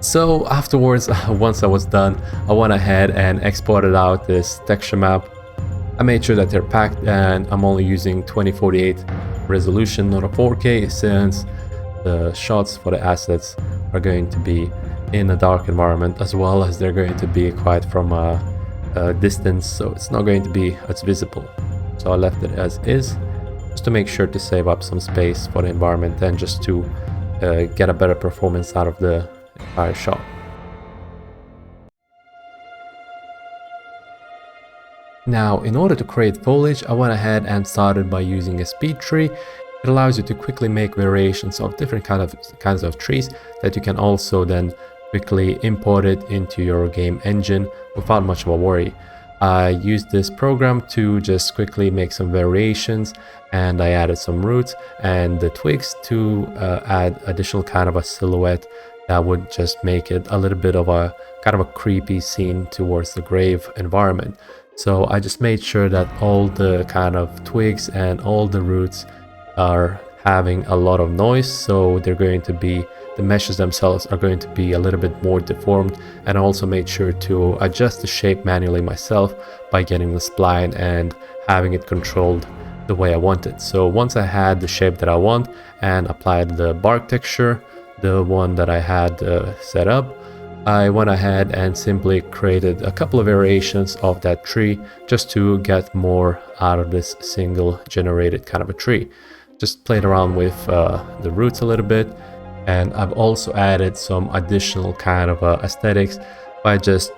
Speaker 2: So afterwards, once I was done, I went ahead and exported out this texture map. I made sure that they're packed, and I'm only using 2048 resolution, not a 4K, since the shots for the assets are going to be in a dark environment, as well as they're going to be quite from a distance, so it's not going to be as visible. So I left it as is, just to make sure to save up some space for the environment and just to get a better performance out of the entire shot. Now, in order to create foliage, I went ahead and started by using a speed tree. It allows you to quickly make variations of different kinds of trees that you can also then quickly import it into your game engine without much of a worry. I used this program to just quickly make some variations, and I added some roots and the twigs to add additional kind of a silhouette that would just make it a little bit of a kind of a creepy scene towards the grave environment. So I just made sure that all the kind of twigs and all the roots are having a lot of noise, so they're going to be, the meshes themselves are going to be a little bit more deformed. And I also made sure to adjust the shape manually myself by getting the spline and having it controlled the way I want it. So once I had the shape that I want and applied the bark texture, the one that I had set up, I went ahead and simply created a couple of variations of that tree just to get more out of this single generated kind of a tree. Just played around with the roots a little bit, and I've also added some additional kind of aesthetics by just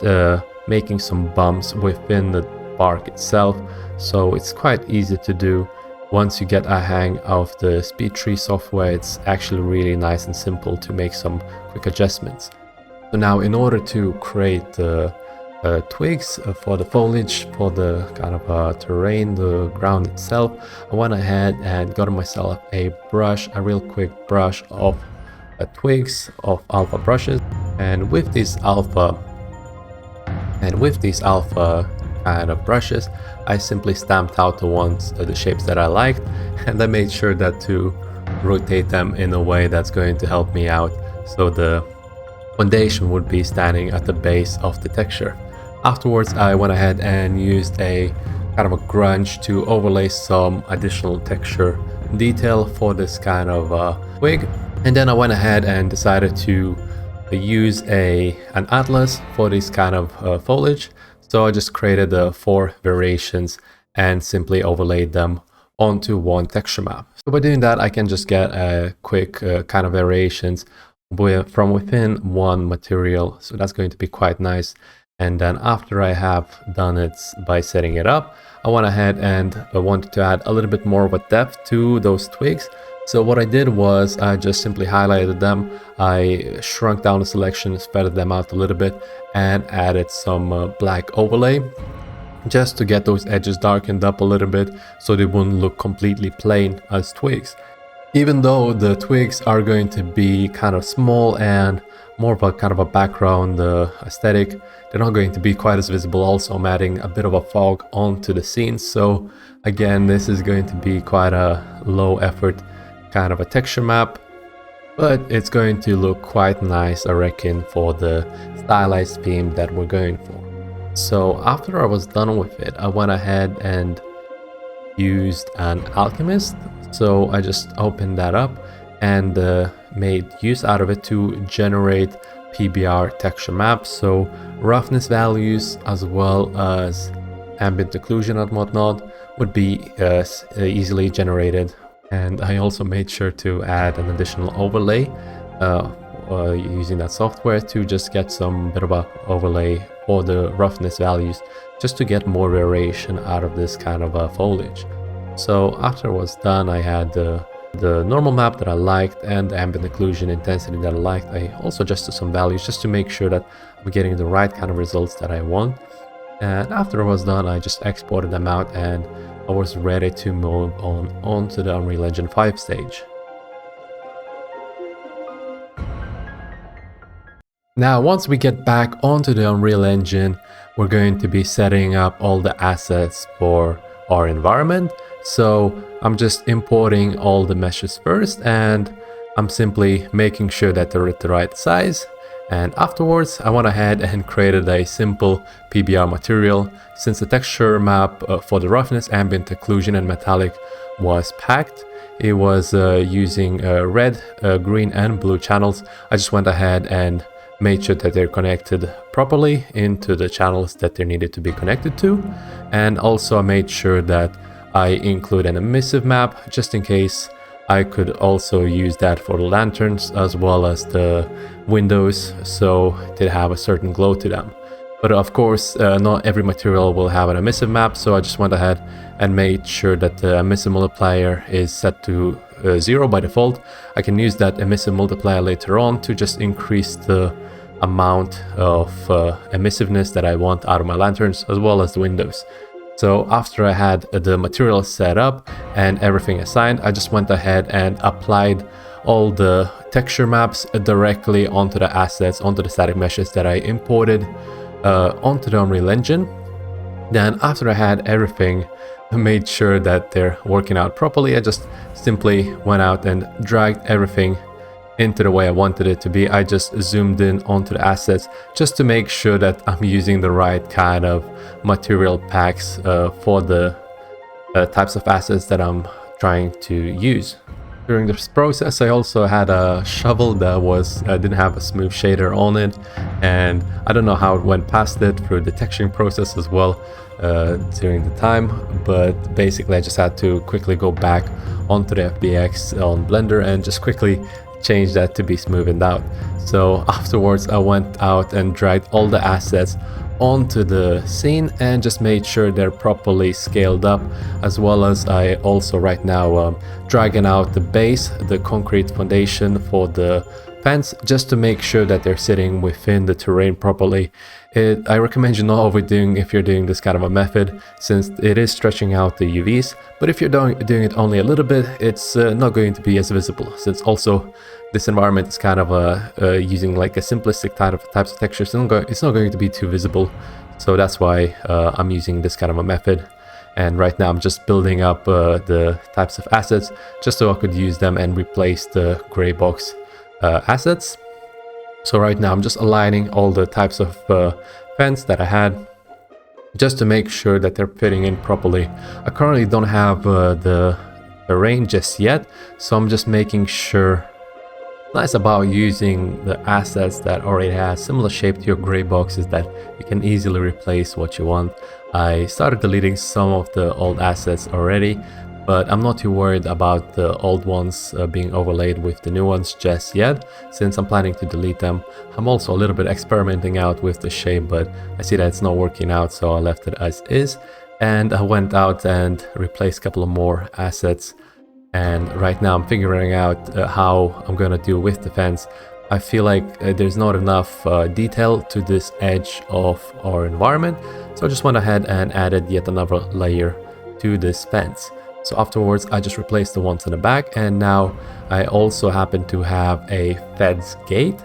Speaker 2: making some bumps within the bark itself. So it's quite easy to do. Once you get a hang of the speed tree software, it's actually really nice and simple to make some quick adjustments. So now, in order to create the twigs for the foliage, for the kind of terrain, the ground itself, I went ahead and got myself a brush, a real quick brush of twigs of alpha brushes, and with these alpha kind of brushes, I simply stamped out the ones, the shapes that I liked, and I made sure that to rotate them in a way that's going to help me out, so the foundation would be standing at the base of the texture. Afterwards, I went ahead and used a kind of a grunge to overlay some additional texture detail for this kind of twig. And then I went ahead and decided to use an atlas for this kind of foliage. So I just created 4 variations and simply overlaid them onto one texture map. So by doing that, I can just get a quick kind of variations from within one material, so that's going to be quite nice. And then after I have done it by setting it up, I went ahead and I wanted to add a little bit more of a depth to those twigs. So what I did was I just simply highlighted them, I shrunk down the selections, feathered them out a little bit, and added some black overlay just to get those edges darkened up a little bit so they wouldn't look completely plain as twigs. Even though the twigs are going to be kind of small and more of a kind of a background aesthetic, they're not going to be quite as visible. Also, I'm adding a bit of a fog onto the scene. So again, this is going to be quite a low effort kind of a texture map, but it's going to look quite nice, I reckon, for the stylized theme that we're going for. So after I was done with it, I went ahead and used an alchemist. So I just opened that up and made use out of it to generate PBR texture maps. So roughness values as well as ambient occlusion and whatnot would be easily generated. And I also made sure to add an additional overlay using that software to just get some bit of a overlay for the roughness values, just to get more variation out of this kind of foliage. So after it was done, I had the normal map that I liked and the ambient occlusion intensity that I liked. I also adjusted some values just to make sure that I'm getting the right kind of results that I want. And after it was done, I just exported them out and I was ready to move on to the Unreal Engine 5 stage. Now, once we get back onto the Unreal Engine, we're going to be setting up all the assets for our environment. So I'm just importing all the meshes first, and I'm simply making sure that they're at the right size. And afterwards, I went ahead and created a simple PBR material. Since the texture map for the roughness, ambient occlusion, and metallic was packed, it was using red, green, and blue channels. I just went ahead and made sure that they're connected properly into the channels that they needed to be connected to. And also I made sure that I include an emissive map just in case I could also use that for the lanterns as well as the windows, so they have a certain glow to them. But of course, not every material will have an emissive map, so I just went ahead and made sure that the emissive multiplier is set to 0 by default. I can use that emissive multiplier later on to just increase the amount of emissiveness that I want out of my lanterns as well as the windows. So after I had the material set up and everything assigned, I just went ahead and applied all the texture maps directly onto the assets, onto the static meshes that I imported onto the Unreal Engine. Then after I had everything, I made sure that they're working out properly. I just simply went out and dragged everything into the way I wanted it to be. I just zoomed in onto the assets just to make sure that I'm using the right kind of material packs for the types of assets that I'm trying to use. During this process, I also had a shovel that didn't have a smooth shader on it, and I don't know how it went past it through the texturing process as well during the time, but basically I just had to quickly go back onto the FBX on Blender and just quickly change that to be smoothened out. So afterwards I went out and dragged all the assets onto the scene and just made sure they're properly scaled up, as well as I also right now dragging out the base, the concrete foundation for the fence, just to make sure that they're sitting within the terrain properly. I recommend you not overdoing if you're doing this kind of a method, since it is stretching out the UVs, but if you're doing it only a little bit, it's not going to be as visible, since also this environment is kind of using like a simplistic types of textures. It's not going to be too visible, so that's why I'm using this kind of a method. And right now I'm just building up the types of assets just so I could use them and replace the gray box assets. So right now I'm just aligning all the types of fence that I had just to make sure that they're fitting in properly. I currently don't have the terrain just yet, so I'm just making sure. Nice about using the assets that already has similar shape to your gray boxes that you can easily replace what you want. I started deleting some of the old assets already, but I'm not too worried about the old ones being overlaid with the new ones just yet, since I'm planning to delete them. I'm also a little bit experimenting out with the shape, but I see that it's not working out, so I left it as is. And I went out and replaced a couple of more assets. And right now I'm figuring out how I'm gonna deal with the fence. I feel like there's not enough detail to this edge of our environment, so I just went ahead and added yet another layer to this fence. So afterwards I just replaced the ones in the back, and now I also happen to have a fence gate.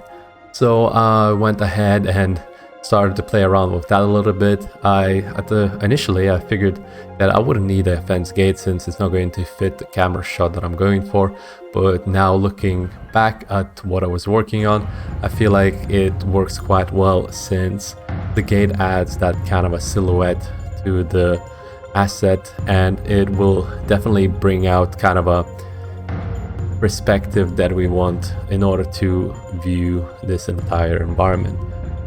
Speaker 2: So I went ahead and started to play around with that a little bit. Initially I figured that I wouldn't need a fence gate since it's not going to fit the camera shot that I'm going for, but now looking back at what I was working on, I feel like it works quite well, since the gate adds that kind of a silhouette to the asset, and it will definitely bring out kind of a perspective that we want in order to view this entire environment.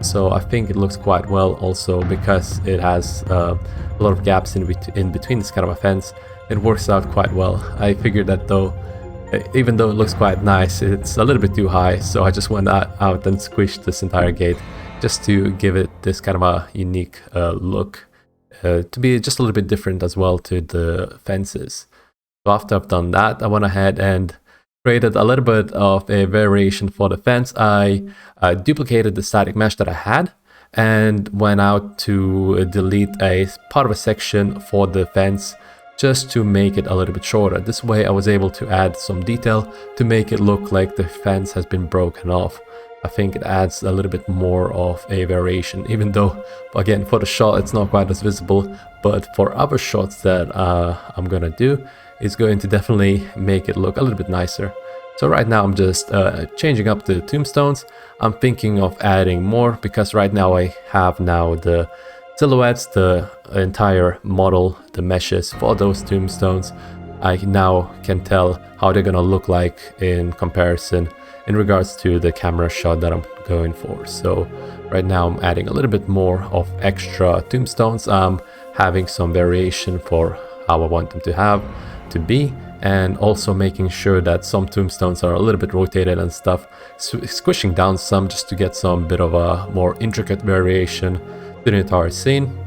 Speaker 2: So I think it looks quite well, also because it has a lot of gaps in between this kind of a fence. It works out quite well. I figured that though, even though it looks quite nice, it's a little bit too high, so I just went out and squished this entire gate just to give it this kind of a unique look, to be just a little bit different as well to the fences. So after I've done that, I went ahead and created a little bit of a variation for the fence. I duplicated the static mesh that I had and went out to delete a part of a section for the fence just to make it a little bit shorter. This way I was able to add some detail to make it look like the fence has been broken off. I think it adds a little bit more of a variation, even though again for the shot it's not quite as visible, but for other shots that I'm gonna do, it's going to definitely make it look a little bit nicer. So right now I'm just changing up the tombstones. I'm thinking of adding more because right now I have now the silhouettes, the entire model, the meshes for those tombstones. I now can tell how they're gonna look like in comparison in regards to the camera shot that I'm going for. So right now I'm adding a little bit more of extra tombstones. I'm having some variation for how I want them to be, and also making sure that some tombstones are a little bit rotated and stuff, squishing down some just to get some bit of a more intricate variation to the entire scene.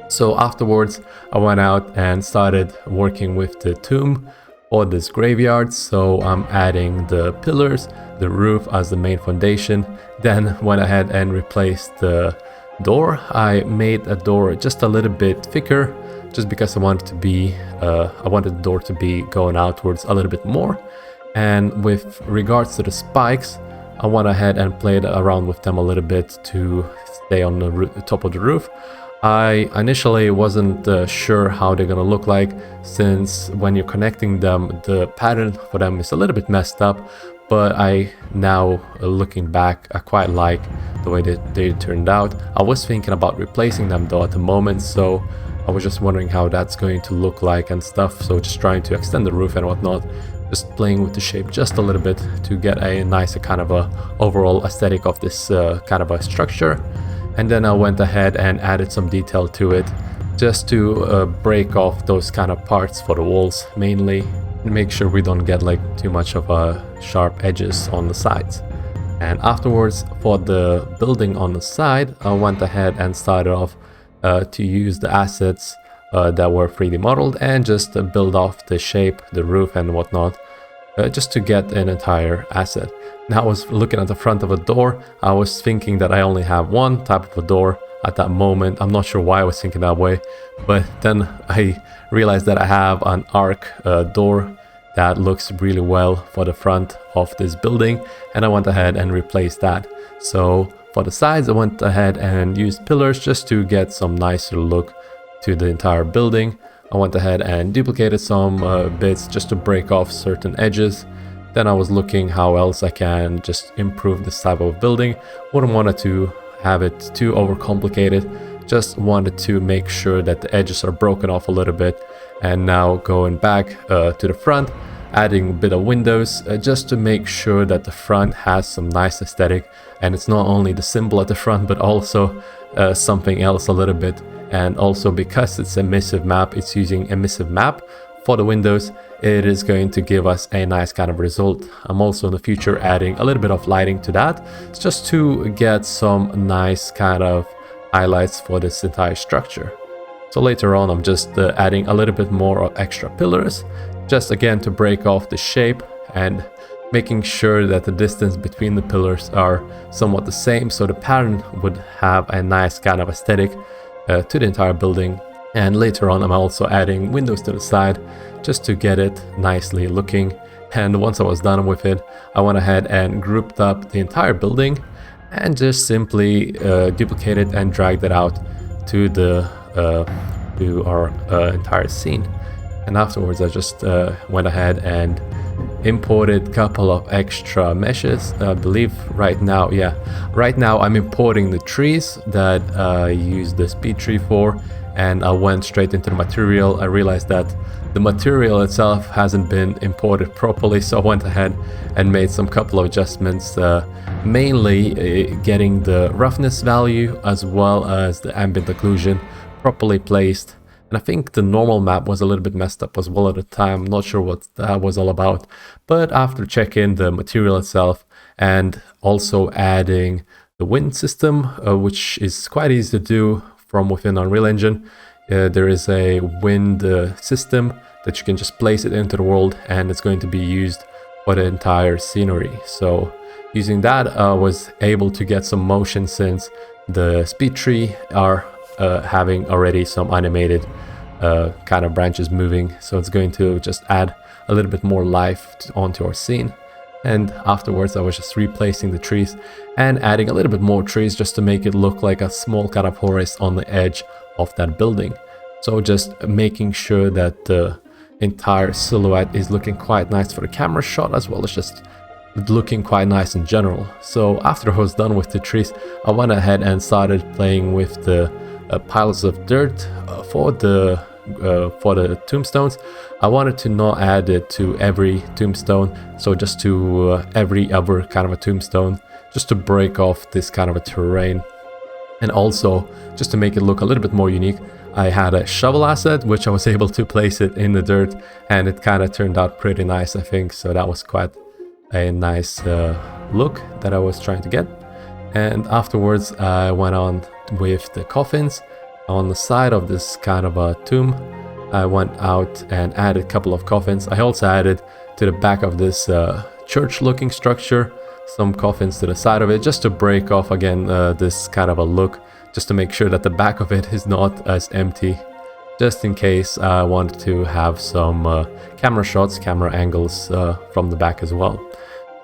Speaker 2: So afterwards I went out and started working with the tomb for this graveyard. So I'm adding the pillars, the roof as the main foundation, then went ahead and replaced the door. I made a door just a little bit thicker just because I wanted the door to be going outwards a little bit more. And with regards to the spikes, I went ahead and played around with them a little bit to stay on the top of the roof. I initially wasn't sure how they're gonna look like, since when you're connecting them, the pattern for them is a little bit messed up, but now looking back, I quite like the way that they turned out. I was thinking about replacing them though at the moment, so I was just wondering how that's going to look like and stuff. So just trying to extend the roof and whatnot, just playing with the shape just a little bit to get a nicer kind of a overall aesthetic of this kind of a structure. And then I went ahead and added some detail to it just to break off those kind of parts for the walls mainly, and make sure we don't get like too much of sharp edges on the sides. And afterwards, for the building on the side, I went ahead and started off to use the assets that were 3D modeled and just build off the shape, the roof and whatnot, just to get an entire asset. Now I was looking at the front of a door. I was thinking that I only have one type of a door at that moment. I'm not sure why I was thinking that way, but then I realized that I have an arc door that looks really well for the front of this building, and I went ahead and replaced that. So for the sides, I went ahead and used pillars just to get some nicer look to the entire building. I went ahead and duplicated some bits just to break off certain edges. Then I was looking how else I can just improve this type of building. Wouldn't want to have it too overcomplicated. Just wanted to make sure that the edges are broken off a little bit. And now going back to the front, adding a bit of windows just to make sure that the front has some nice aesthetic. And it's not only the symbol at the front, but also something else a little bit. And also because it's an emissive map, it's using emissive map for the windows. It is going to give us a nice kind of result. I'm also in the future adding a little bit of lighting to that, just to get some nice kind of highlights for this entire structure. So later on, I'm just adding a little bit more of extra pillars, just again to break off the shape and making sure that the distance between the pillars are somewhat the same, so the pattern would have a nice kind of aesthetic to the entire building. And later on, I'm also adding windows to the side just to get it nicely looking. And once I was done with it, I went ahead and grouped up the entire building and just simply duplicated and dragged it out to our entire scene. And afterwards, I just went ahead and imported a couple of extra meshes. I believe right now I'm importing the trees that I used the speed tree for, and I went straight into the material. I realized that the material itself hasn't been imported properly, so I went ahead and made some couple of adjustments, mainly getting the roughness value as well as the ambient occlusion properly placed. And I think the normal map was a little bit messed up as well at the time. I'm not sure what that was all about. But after checking the material itself and also adding the wind system, which is quite easy to do from within Unreal Engine, there is a wind system that you can just place it into the world and it's going to be used for the entire scenery. So using that, I was able to get some motion since the speed tree are having already some animated kind of branches moving, so it's going to just add a little bit more life onto our scene. And afterwards I was just replacing the trees and adding a little bit more trees just to make it look like a small kind of forest on the edge of that building. So just making sure that the entire silhouette is looking quite nice for the camera shot, as well as just looking quite nice in general. So after I was done with the trees, I went ahead and started playing with the piles of dirt for the tombstones. I wanted to not add it to every tombstone, so just to every other kind of a tombstone, just to break off this kind of a terrain. And also, just to make it look a little bit more unique, I had a shovel asset, which I was able to place it in the dirt, and it kind of turned out pretty nice, I think. So that was quite a nice look that I was trying to get. And afterwards, I went on with the coffins. On the side of this kind of a tomb, I went out and added a couple of coffins. I also added to the back of this church-looking structure some coffins to the side of it, just to break off again this kind of a look, just to make sure that the back of it is not as empty, just in case I wanted to have some camera shots, camera angles from the back as well.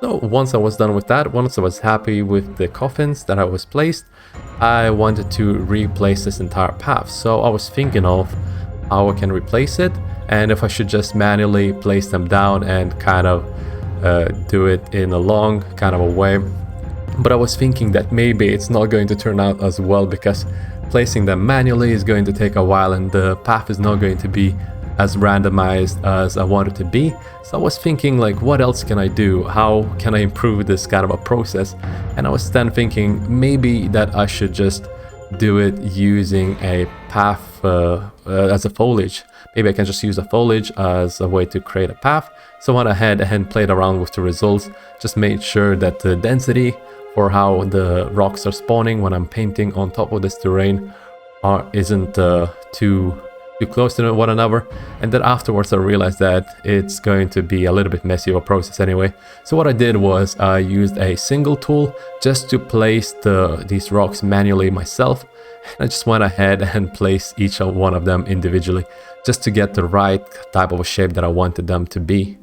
Speaker 2: So once I was done with that, once I was happy with the coffins that I was placed, I wanted to replace this entire path. So I was thinking of how I can replace it, and if I should just manually place them down and kind of do it in a long kind of a way. But I was thinking that maybe it's not going to turn out as well, because placing them manually is going to take a while and the path is not going to be as randomized as I want it to be. So I was thinking, like, what else can I do? How can I improve this kind of a process? And I was then thinking maybe that I should just do it using a path as a foliage. Maybe I can just use a foliage as a way to create a path. So I went ahead and played around with the results, just made sure that the density for how the rocks are spawning when I'm painting on top of this terrain isn't too close to one another. And then afterwards I realized that it's going to be a little bit messy of a process anyway. So what I did was I used a single tool just to place these rocks manually myself. I just went ahead and placed each one of them individually, just to get the right type of a shape that I wanted them to be.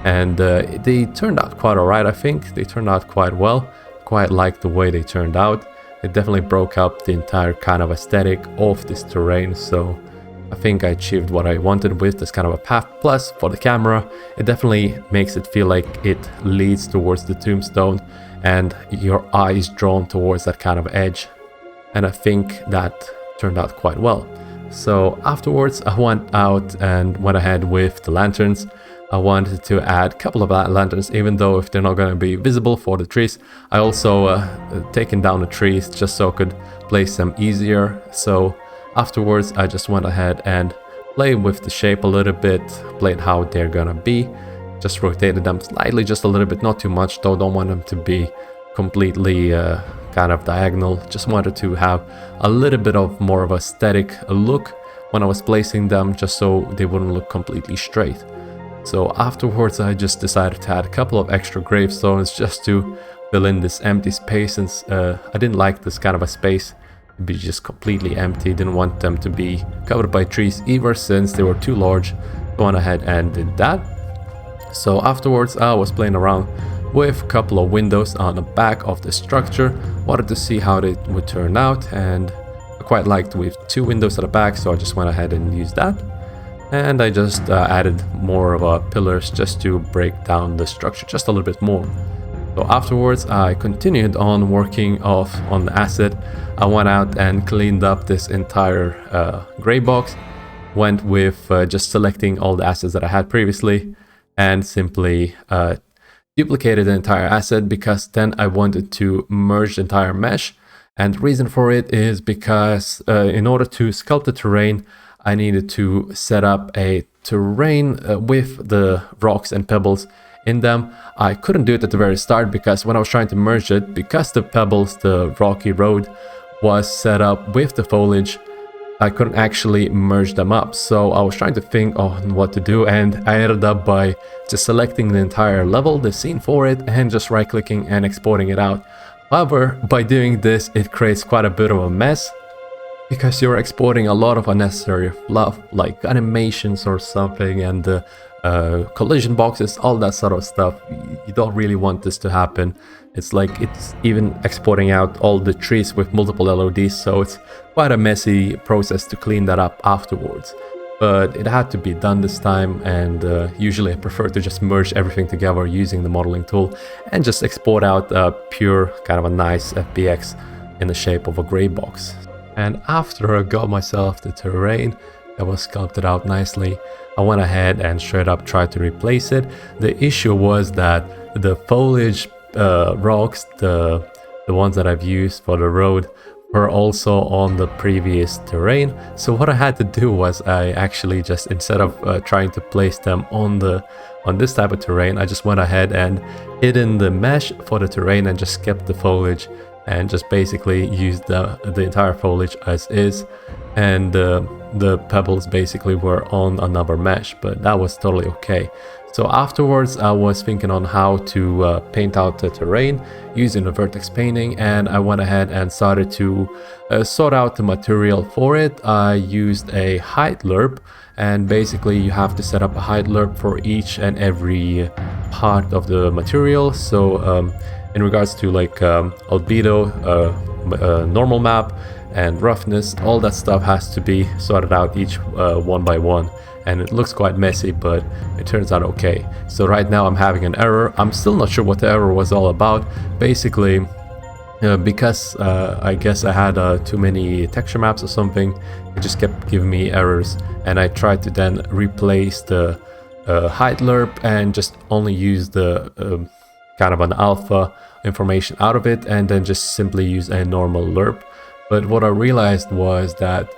Speaker 2: And they turned out quite alright, I think. They turned out quite well. Quite like the way they turned out. It definitely broke up the entire kind of aesthetic of this terrain, so I think I achieved what I wanted with this kind of a path. Plus, for the camera, it definitely makes it feel like it leads towards the tombstone and your eye is drawn towards that kind of edge. And I think that turned out quite well. So afterwards, I went out and went ahead with the lanterns. I wanted to add a couple of lanterns, even though if they're not going to be visible for the trees. I also taken down the trees just so I could place them easier. So afterwards, I just went ahead and played with the shape a little bit, played how they're gonna be, just rotated them slightly, just a little bit, not too much though. Don't want them to be completely kind of diagonal. Just wanted to have a little bit of more of a static look when I was placing them, just so they wouldn't look completely straight. So afterwards, I just decided to add a couple of extra gravestones just to fill in this empty space, since I didn't like this kind of a space to be just completely empty. Didn't want them to be covered by trees either, since they were too large. Went ahead and did that. So afterwards, I was playing around with a couple of windows on the back of the structure. Wanted to see how they would turn out, and I quite liked with 2 windows at the back, so I just went ahead and used that. And I just added more of pillars just to break down the structure just a little bit more. So afterwards, I continued on working on the asset. I went out and cleaned up this entire gray box. Went with just selecting all the assets that I had previously and simply duplicated the entire asset, because then I wanted to merge the entire mesh. And the reason for it is because in order to sculpt the terrain, I needed to set up a terrain with the rocks and pebbles in them. I couldn't do it at the very start, because when I was trying to merge it, because the pebbles, the rocky road, was set up with the foliage, I couldn't actually merge them up. So I was trying to think on what to do, and I ended up by just selecting the entire level, the scene for it, and just right clicking and exporting it out. However, by doing this, it creates quite a bit of a mess, because you're exporting a lot of unnecessary fluff like animations or something, and collision boxes, all that sort of stuff. You don't really want this to happen. It's like it's even exporting out all the trees with multiple LODs, so it's quite a messy process to clean that up afterwards. But it had to be done this time, and usually I prefer to just merge everything together using the modeling tool and just export out a pure kind of a nice FBX in the shape of a gray box. And after I got myself the terrain that was sculpted out nicely, I went ahead and straight up tried to replace it. The issue was that the foliage rocks, the ones that I've used for the road, were also on the previous terrain. So what I had to do was I actually just, instead of trying to place them on this type of terrain, I just went ahead and hidden the mesh for the terrain and just kept the foliage and just basically used the entire foliage as is, and the pebbles basically were on another mesh, but that was totally okay. So afterwards I was thinking on how to paint out the terrain using the vertex painting, and I went ahead and started to sort out the material for it. I used a height lerp, and basically you have to set up a height lerp for each and every part of the material. So in regards to like albedo, normal map, and roughness, all that stuff has to be sorted out each one by one, and it looks quite messy, but it turns out okay. So right now I'm having an error. I'm still not sure what the error was all about. Basically because I guess I had too many texture maps or something, it just kept giving me errors, and I tried to then replace the height lerp and just only use the kind of an alpha information out of it, and then just simply use a normal lerp. But what I realized was that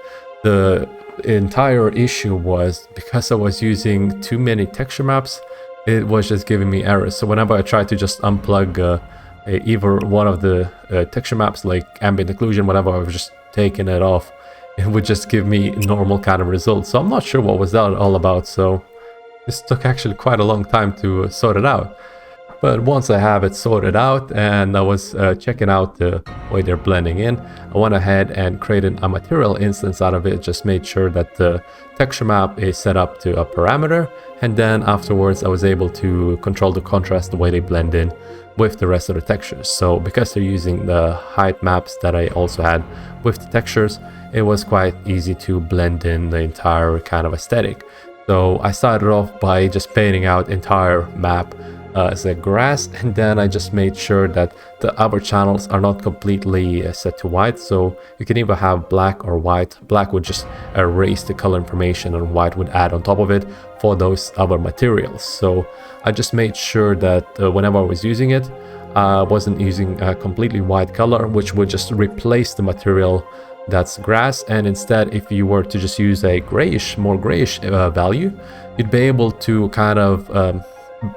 Speaker 2: the entire issue was because I was using too many texture maps, it was just giving me errors. So whenever I tried to just unplug either one of the texture maps, like ambient occlusion, whenever I was just taking it off, it would just give me normal kind of results. So I'm not sure what was that all about. So this took actually quite a long time to sort it out. But once I have it sorted out and I was checking out the way they're blending in, I went ahead and created a material instance out of it, just made sure that the texture map is set up to a parameter, and then afterwards I was able to control the contrast, the way they blend in with the rest of the textures. So because they're using the height maps that I also had with the textures, it was quite easy to blend in the entire kind of aesthetic. So I started off by just painting out entire map as a grass, and then I just made sure that the other channels are not completely set to white. So you can either have black or white. Black would just erase the color information, and white would add on top of it for those other materials. So I just made sure that whenever I was using it, I wasn't using a completely white color, which would just replace the material that's grass, and instead if you were to just use a grayish, more grayish value, you'd be able to kind of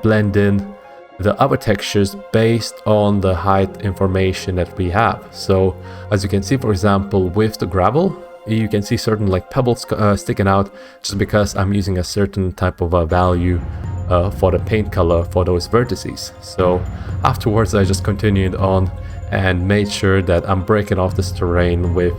Speaker 2: blend in the other textures based on the height information that we have. So as you can see, for example, with the gravel, you can see certain like pebbles sticking out just because I'm using a certain type of value for the paint color for those vertices. So afterwards I just continued on and made sure that I'm breaking off this terrain with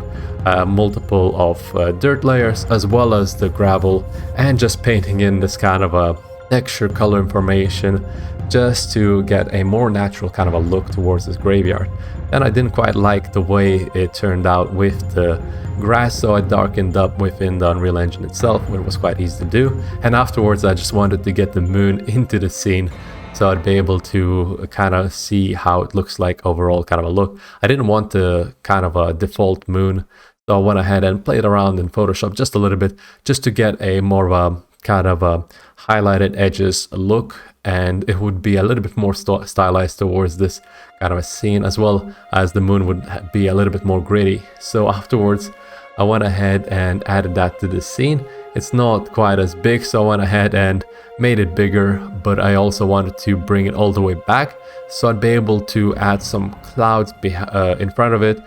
Speaker 2: multiple of dirt layers as well as the gravel, and just painting in this kind of a texture color information just to get a more natural kind of a look towards this graveyard. And I didn't quite like the way it turned out with the grass, so I darkened up within the Unreal Engine itself, which was quite easy to do. And afterwards I just wanted to get the moon into the scene so I'd be able to kind of see how it looks like overall kind of a look. I didn't want the kind of a default moon, so I went ahead and played around in Photoshop just a little bit just to get a more of a kind of a highlighted edges look, and it would be a little bit more stylized towards this kind of a scene, as well as the moon would be a little bit more gritty. So afterwards I went ahead and added that to the scene. It's not quite as big, so I went ahead and made it bigger, but I also wanted to bring it all the way back so I'd be able to add some clouds in front of it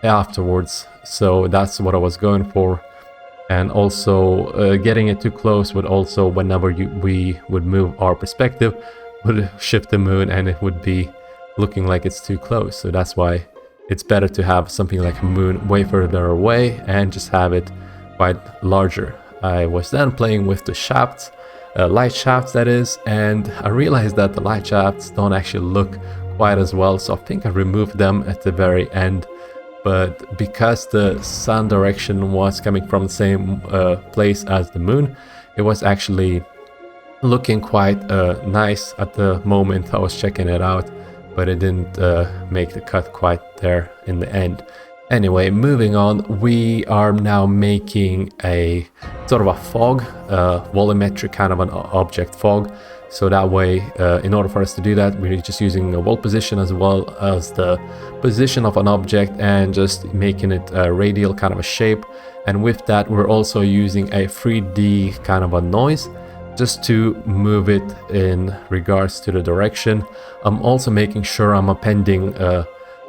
Speaker 2: afterwards. So that's what I was going for. And also getting it too close would also, whenever we would move our perspective, would shift the moon and it would be looking like it's too close. So that's why it's better to have something like a moon way further away and just have it quite larger. I was then playing with the shafts, light shafts that is, and I realized that the light shafts don't actually look quite as well, so I think I removed them at the very end. But because the sun direction was coming from the same place as the moon, it was actually looking quite nice at the moment I was checking it out, but it didn't make the cut quite there in the end. Anyway, moving on, we are now making a sort of a fog, volumetric kind of an object fog, So that way, in order for us to do that, we're just using a world position as well as the position of an object and just making it a radial kind of a shape. And with that, we're also using a 3D kind of a noise just to move it in regards to the direction. I'm also making sure I'm appending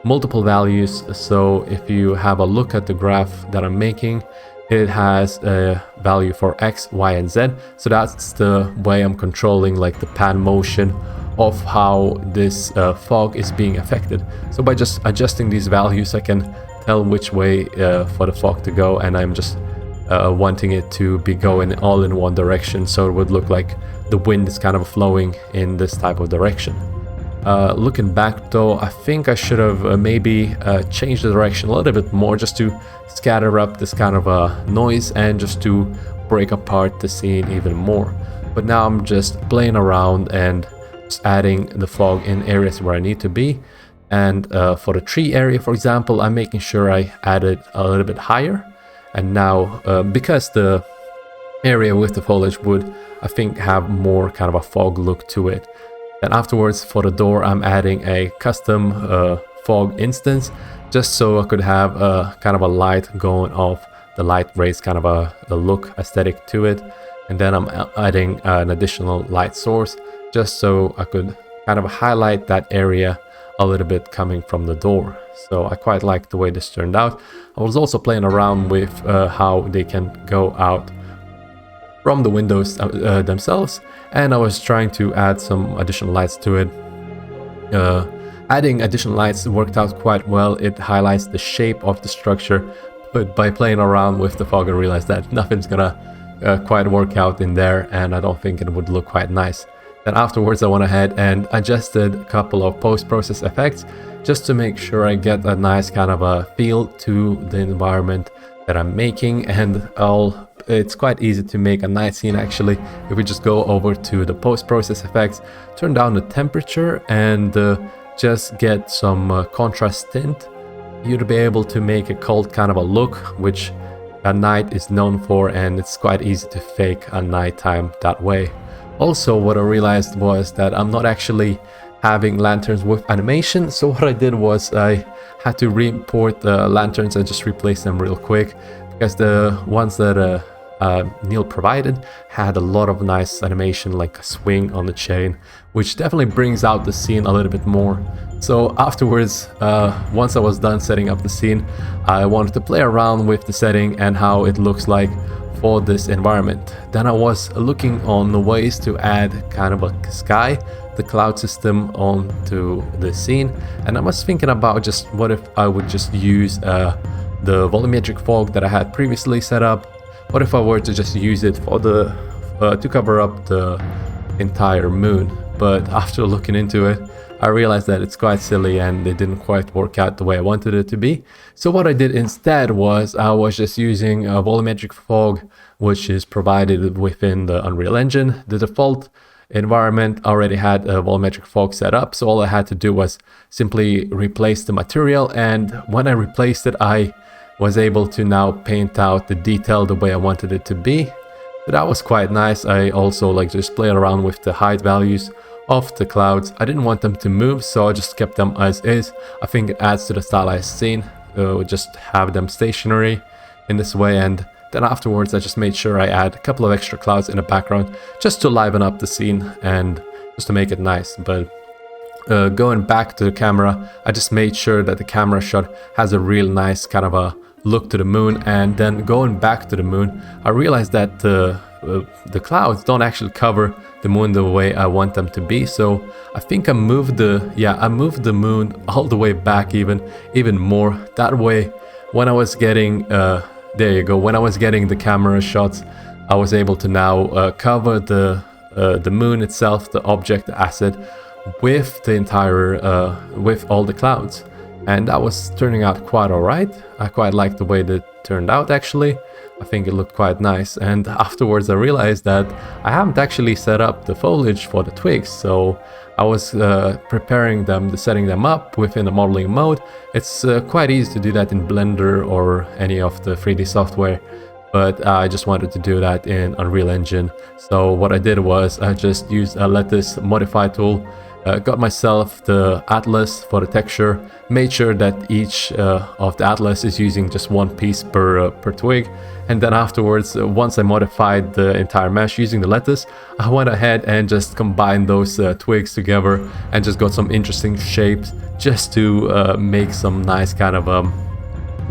Speaker 2: multiple values. So if you have a look at the graph that I'm making, it has a value for X, Y, and Z. So that's the way I'm controlling like the pan motion of how this fog is being affected. So by just adjusting these values, I can tell which way for the fog to go, and I'm just wanting it to be going all in one direction, so it would look like the wind is kind of flowing in this type of direction. Looking back though, I think I should have maybe changed the direction a little bit more, just to scatter up this kind of noise and just to break apart the scene even more. But now I'm just playing around and just adding the fog in areas where I need to be. And for the tree area, for example, I'm making sure I add it a little bit higher. And now, because the area with the foliage would, I think, have more kind of a fog look to it. Then afterwards, for the door, I'm adding a custom fog instance, just so I could have a kind of a light going off the light rays, kind of a look aesthetic to it. And then I'm adding an additional light source, just so I could kind of highlight that area a little bit coming from the door. So I quite like the way this turned out. I was also playing around with how they can go out from the windows themselves, and I was trying to add some additional lights to it. Adding additional lights worked out quite well. It highlights the shape of the structure, but by playing around with the fog I realized that nothing's gonna quite work out in there, and I don't think it would look quite nice. Then afterwards I went ahead and adjusted a couple of post-process effects just to make sure I get a nice kind of a feel to the environment that I'm making. And it's quite easy to make a night scene actually if we just go over to the post-process effects, turn down the temperature, and just get some contrast tint. You'd be able to make a cold kind of a look, which a night is known for, and it's quite easy to fake a nighttime that way. Also, what I realized was that I'm not actually having lanterns with animation, so what I did was I had to re-import the lanterns and just replace them real quick, because the ones that Neil provided had a lot of nice animation, like a swing on the chain, which definitely brings out the scene a little bit more. So afterwards, once I was done setting up the scene, I wanted to play around with the setting and how it looks like for this environment. Then I was looking on the ways to add kind of a sky, the cloud system, onto the scene, and I was thinking about just what if I would just use the volumetric fog that I had previously set up. What if I were to just use it for the to cover up the entire moon? But after looking into it, I realized that it's quite silly and it didn't quite work out the way I wanted it to be. So what I did instead was I was just using a volumetric fog, which is provided within the Unreal Engine. The default environment already had a volumetric fog set up, so all I had to do was simply replace the material, and when I replaced it, I was able to now paint out the detail the way I wanted it to be. So that was quite nice. I also just played around with the height values of the clouds. I didn't want them to move, so I just kept them as is. I think it adds to the stylized scene, just have them stationary in this way. And then afterwards I just made sure I add a couple of extra clouds in the background just to liven up the scene and just to make it nice. But going back to the camera, I just made sure that the camera shot has a real nice kind of a look to the moon. And then going back to the moon, I realized that the clouds don't actually cover the moon the way I want them to be. So I think I moved the moon all the way back even more. That way, when I was getting when I was getting the camera shots, I was able to now cover the moon itself, the object, the asset, with the entire with all the clouds, and that was turning out quite alright. I quite liked the way that turned out actually. I think it looked quite nice. And afterwards I realized that I haven't actually set up the foliage for the twigs, so I was preparing them, setting them up within the modeling mode. It's quite easy to do that in Blender or any of the 3D software, but I just wanted to do that in Unreal Engine. So what I did was I just used a Lattice Modify tool, got myself the atlas for the texture, made sure that each of the atlas is using just one piece per twig, and then afterwards, once I modified the entire mesh using the lattice, I went ahead and just combined those twigs together and just got some interesting shapes just to make some nice kind of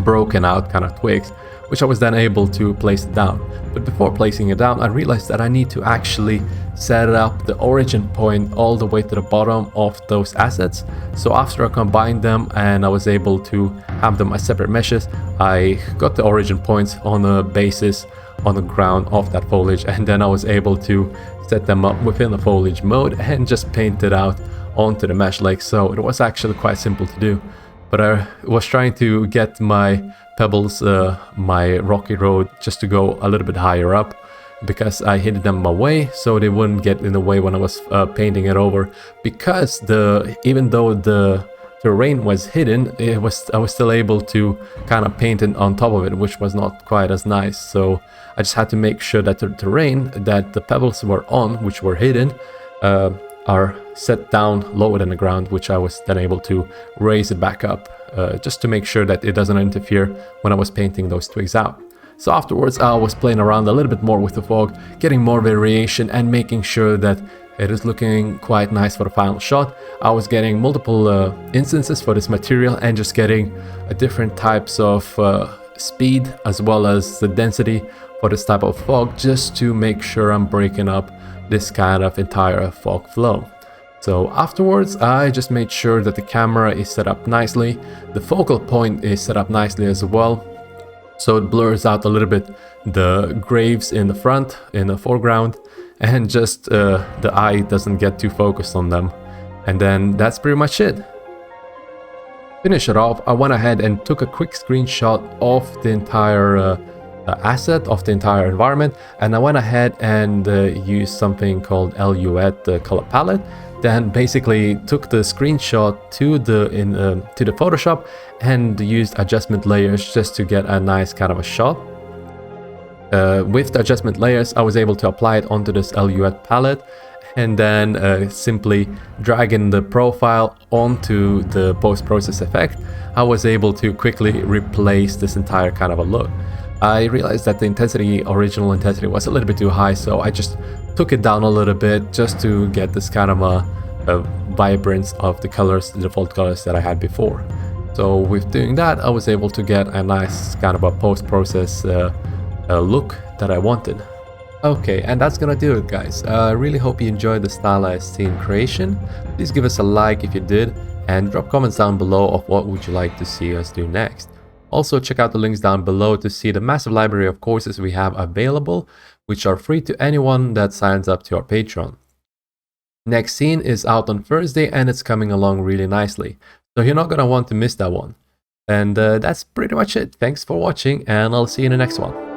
Speaker 2: broken out kind of twigs, which I was then able to place it down. But before placing it down, I realized that I need to actually set up the origin point all the way to the bottom of those assets. So after I combined them and I was able to have them as separate meshes, I got the origin points on the basis on the ground of that foliage, and then I was able to set them up within the foliage mode and just paint it out onto the mesh like so. It was actually quite simple to do, but I was trying to get my pebbles, my rocky road, just to go a little bit higher up, because I hid them away so they wouldn't get in the way when I was painting it over. Because even though the terrain was hidden, I was still able to kind of paint it on top of it, which was not quite as nice. So I just had to make sure that the terrain that the pebbles were on, which were hidden, are set down lower than the ground, which I was then able to raise it back up, just to make sure that it doesn't interfere when I was painting those twigs out. So afterwards, I was playing around a little bit more with the fog, getting more variation and making sure that it is looking quite nice for the final shot. I was getting multiple instances for this material and just getting different types of speed as well as the density for this type of fog, just to make sure I'm breaking up this kind of entire fog flow. So afterwards, I just made sure that the camera is set up nicely, the focal point is set up nicely as well, so it blurs out a little bit the graves in the front, in the foreground, and just the eye doesn't get too focused on them. And then that's pretty much it. Finish it off, I went ahead and took a quick screenshot of the entire asset, of the entire environment, and I went ahead and used something called LUET color palette. Then basically took the screenshot to the Photoshop and used adjustment layers just to get a nice kind of a shot. With the adjustment layers, I was able to apply it onto this LUET palette, and then simply dragging the profile onto the post-process effect, I was able to quickly replace this entire kind of a look. I realized that the original intensity was a little bit too high, so I just took it down a little bit just to get this kind of a vibrance of the colors, the default colors that I had before. So with doing that, I was able to get a nice kind of a post-process look that I wanted. Okay, and that's gonna do it, guys. I really hope you enjoyed the stylized scene creation. Please give us a like if you did, and drop comments down below of what would you like to see us do next. Also, check out the links down below to see the massive library of courses we have available, which are free to anyone that signs up to our Patreon. Next scene is out on Thursday and it's coming along really nicely, so you're not gonna want to miss that one. And that's pretty much it. Thanks for watching, and I'll see you in the next one.